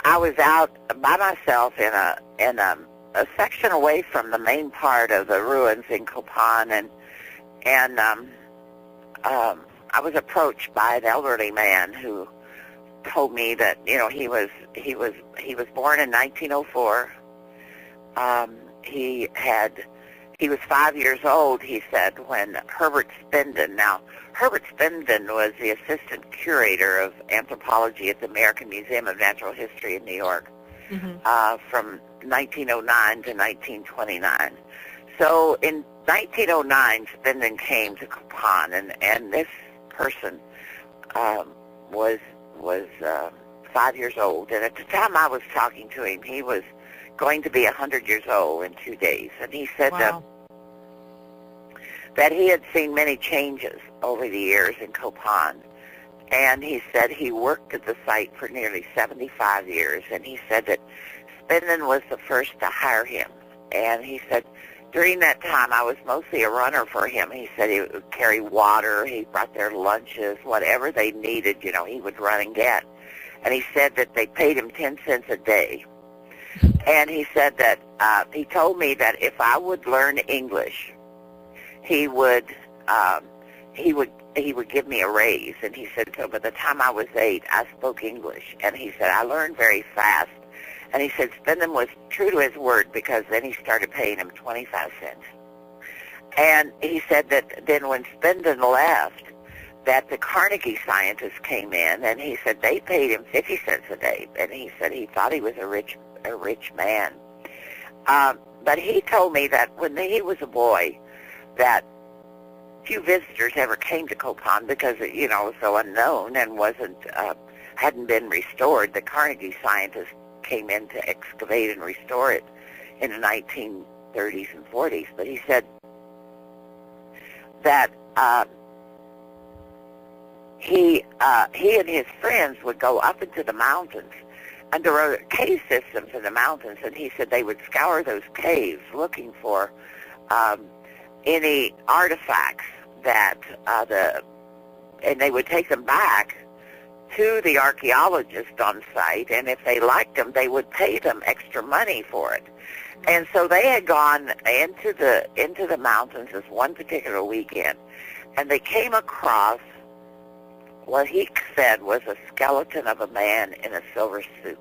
I was out by myself in a section away from the main part of the ruins in Copan, and I was approached by an elderly man who told me that he was born in 1904. He was 5 years old, he said, when Herbert Spindon. Now, Herbert Spindon was the assistant curator of anthropology at the American Museum of Natural History in New York from 1909 to 1929. So in 1909, Spindon came to Copan, and this person was 5 years old. And at the time I was talking to him, he was going to be 100 years old in 2 days. And he said that he had seen many changes over the years in Copan. And he said he worked at the site for nearly 75 years. And he said that Spindon was the first to hire him. And he said, during that time, I was mostly a runner for him. He said he would carry water. He brought their lunches, whatever they needed, he would run and get. And he said that they paid him 10 cents a day. And he said that he told me that if I would learn English, he would give me a raise. And he said, so by the time I was 8, I spoke English. And he said, I learned very fast. And he said Spindon was true to his word, because then he started paying him 25 cents. And he said that then when Spindon left, that the Carnegie scientists came in, and he said they paid him 50 cents a day. And he said he thought he was a rich man. But he told me that when he was a boy, that few visitors ever came to Copan because it, was so unknown and hadn't been restored. The Carnegie scientists came in to excavate and restore it in the 1930s and 40s. But he said that he and his friends would go up into the mountains, and there were cave systems in the mountains, and he said they would scour those caves looking for any artifacts that and they would take them back to the archaeologist on site, and if they liked them, they would pay them extra money for it. And so they had gone into the mountains this one particular weekend, and they came across what he said was a skeleton of a man in a silver suit.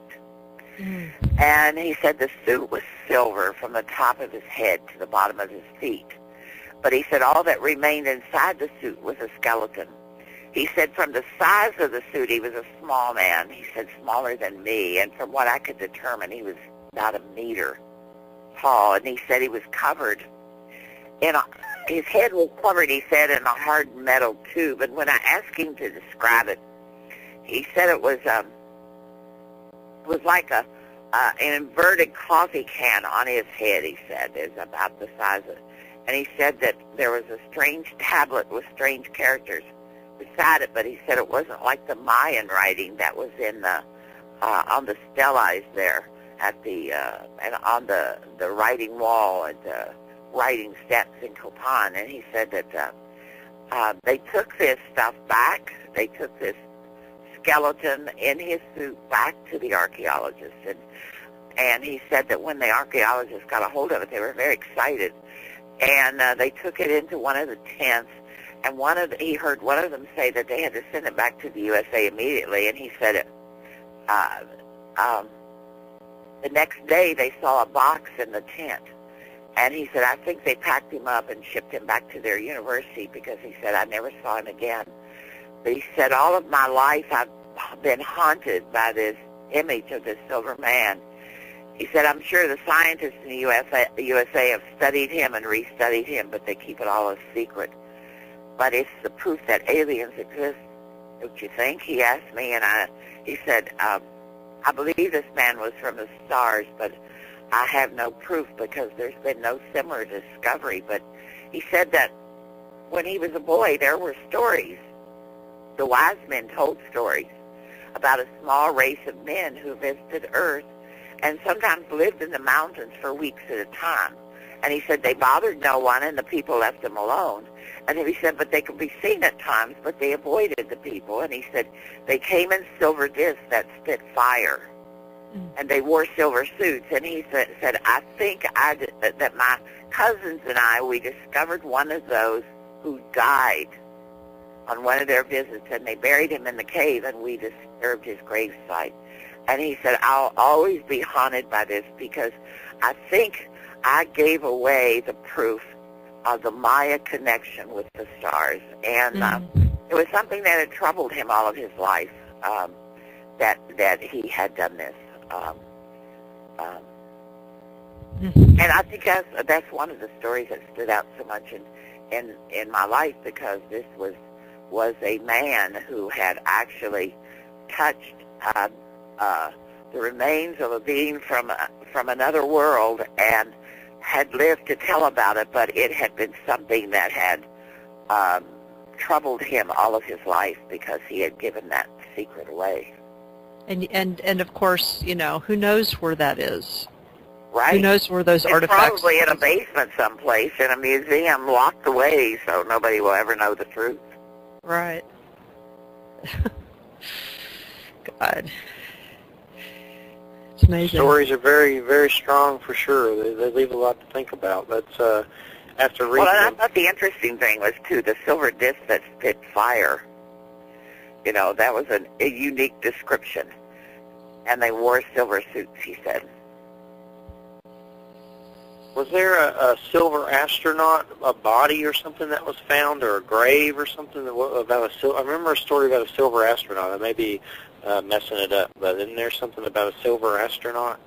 And he said the suit was silver from the top of his head to the bottom of his feet. But he said all that remained inside the suit was a skeleton. He said from the size of the suit, he was a small man. He said smaller than me, and from what I could determine, he was about 1 meter tall. And he said he was covered his head was covered, he said, in a hard metal tube. And when I asked him to describe it, he said it was like an inverted coffee can on his head, he said. It's about the size of it. And he said that there was a strange tablet with strange characters beside it, but he said it wasn't like the Mayan writing that was in the on the stelis there at the and on the writing wall at the writing steps in Copan. And he said that they took this stuff back. They took this skeleton in his suit back to the archaeologists, and he said that when the archaeologists got a hold of it, they were very excited, and they took it into one of the tents. And he heard one of them say that they had to send it back to the USA immediately. And he said the next day they saw a box in the tent. And he said, I think they packed him up and shipped him back to their university, because he said, I never saw him again. But he said, all of my life I've been haunted by this image of this silver man. He said, I'm sure the scientists in the USA have studied him and restudied him, but they keep it all a secret. but it's the proof that aliens exist. Don't you think? He asked me, and he said, I believe this man was from the stars, but I have no proof because there's been no similar discovery. But he said that when he was a boy, there were stories. The wise men told stories about a small race of men who visited Earth and sometimes lived in the mountains for weeks at a time. And he said they bothered no one and the people left them alone. And he said, but they could be seen at times, but they avoided the people. And he said they came in silver discs that spit fire. And they wore silver suits. And he said I think that my cousins and I, we discovered one of those who died on one of their visits, and they buried him in the cave, and we disturbed his gravesite. And he said, I'll always be haunted by this because I think I gave away the proof of the Maya connection with the stars. And it was something that had troubled him all of his life, that he had done this. And I think that's one of the stories that stood out so much in my life, because this was a man who had actually touched the remains of a being from another world and had lived to tell about it, but it had been something that had troubled him all of his life because he had given that secret away. And of course, you know, who knows where that is? Right. Who knows where those artifacts? Probably in a basement someplace, in a museum, locked away, so nobody will ever know the truth. Right. God. It's amazing. Stories are very, very strong for sure. They leave a lot to think about. That's after reading. Well, and I thought the interesting thing was too the silver disc that spit fire. You know, that was a unique description, and they wore silver suits. He said. Was there a silver astronaut, a body or something that was found, or a grave or something about a I remember a story about a silver astronaut. I may be messing it up, but isn't there something about a silver astronaut?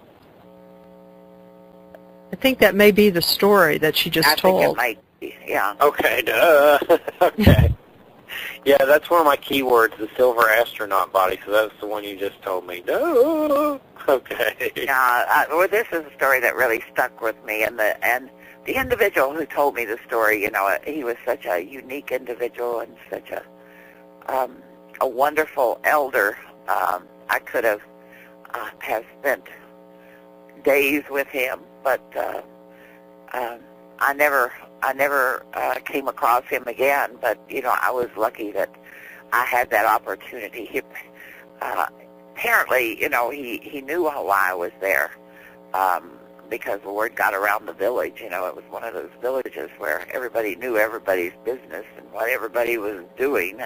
I think that may be the story that she just told. I think it might be, yeah. Okay, duh. Okay. Yeah, that's one of my keywords, the silver astronaut body, so that's the one you just told me. Duh. Okay. Yeah, well, this is a story that really stuck with me, and the individual who told me the story, you know, he was such a unique individual and such a wonderful elder. I could have spent days with him, but I never came across him again. But you know, I was lucky that I had that opportunity. Apparently, you know, he knew why I was there, because the word got around the village. You know, it was one of those villages where everybody knew everybody's business and what everybody was doing,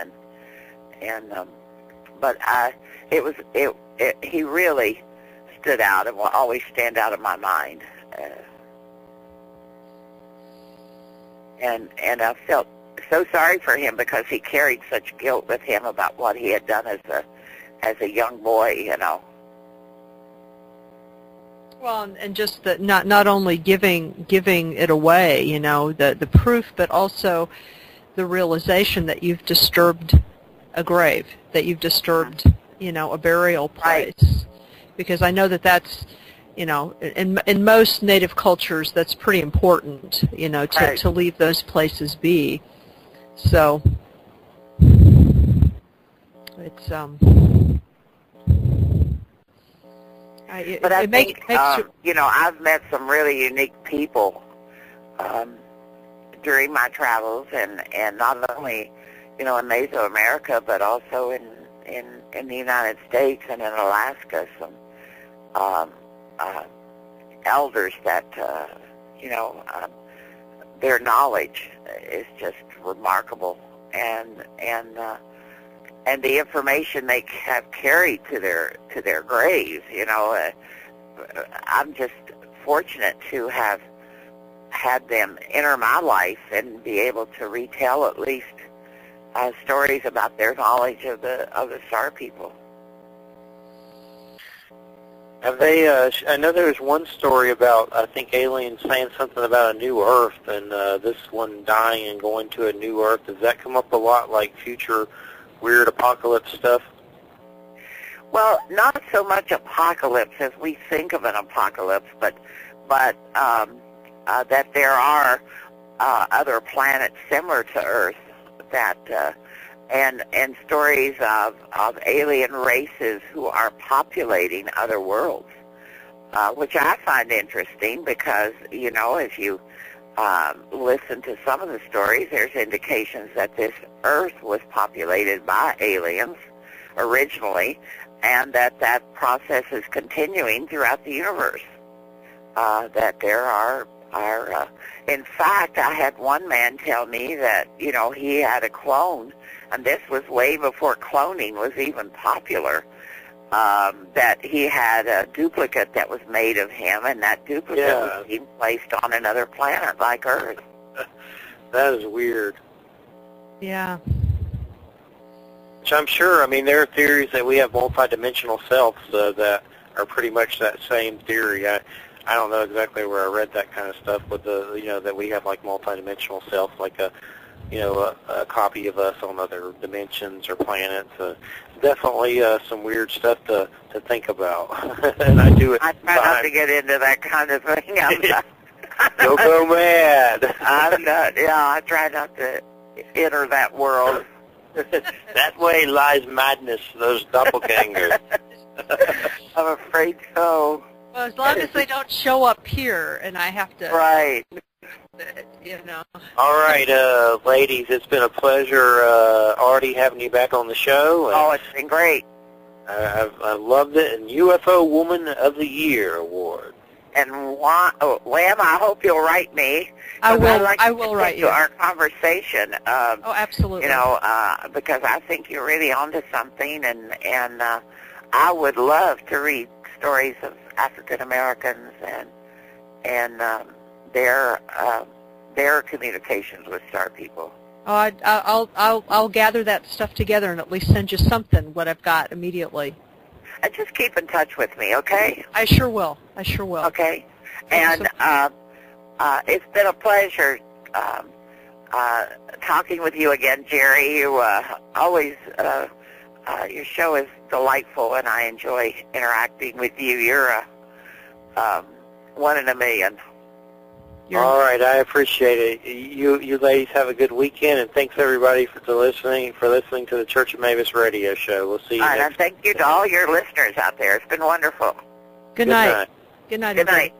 but he really stood out and will always stand out in my mind. And I felt so sorry for him because he carried such guilt with him about what he had done as a young boy, you know. Well, and just that not only giving it away, you know, the proof, but also the realization that you've disturbed a grave, that you've disturbed, you know, a burial place. Right. Because I know that's, you know, in most Native cultures, that's pretty important, you know, to leave those places be. So it's but I think you know, I've met some really unique people during my travels, and not only, you know, in Mesoamerica, but also in the United States and in Alaska. Some elders that you know, their knowledge is just remarkable, and the information they have carried to their graves. You know, I'm just fortunate to have had them enter my life and be able to retell at least stories about their knowledge of the star people. Have they, I know there was one story about, I think, aliens saying something about a new Earth and this one dying and going to a new Earth. Does that come up a lot, like future weird apocalypse stuff? Well, not so much apocalypse as we think of an apocalypse, but that there are other planets similar to Earth that and stories of alien races who are populating other worlds, which I find interesting because, you know, if you listen to some of the stories, there's indications that this Earth was populated by aliens originally, and that process is continuing throughout the universe. That there are in fact, I had one man tell me that, you know, he had a clone, and this was way before cloning was even popular, that he had a duplicate that was made of him, and that duplicate was being placed on another planet like Earth. That is weird. Yeah. Which I'm sure, I mean, there are theories that we have multidimensional selves that are pretty much that same theory. I don't know exactly where I read that kind of stuff, but you know, that we have like multidimensional self, like a copy of us on other dimensions or planets. Definitely some weird stuff to think about, and I do it. I try not to get into that kind of thing. Don't go mad. I'm not. Yeah, I try not to enter that world. That way lies madness. Those doppelgangers. I'm afraid so. Well, as long as they don't show up here, and I have to, right, you know. All right, ladies, it's been a pleasure, Ardy, having you back on the show. Oh, it's been great. I loved it, and UFO Woman of the Year award. And Wham, I hope you'll write me. I will. Like I will write you. Our conversation. Oh, absolutely. You know, because I think you're really onto something, and I would love to read stories of African Americans and their communications with star people. Oh, I'll gather that stuff together and at least send you something, what I've got immediately. And just keep in touch with me, okay? I sure will. I sure will. Okay. And it's been a pleasure talking with you again, Jerry. You always, your show is delightful, and I enjoy interacting with you. You're one in a million. All right, I appreciate it. You ladies have a good weekend, and thanks everybody for listening to the Church of Mabus radio show. We'll see you next. And thank you to all your listeners out there. It's been wonderful. Good night. Good night. Good night.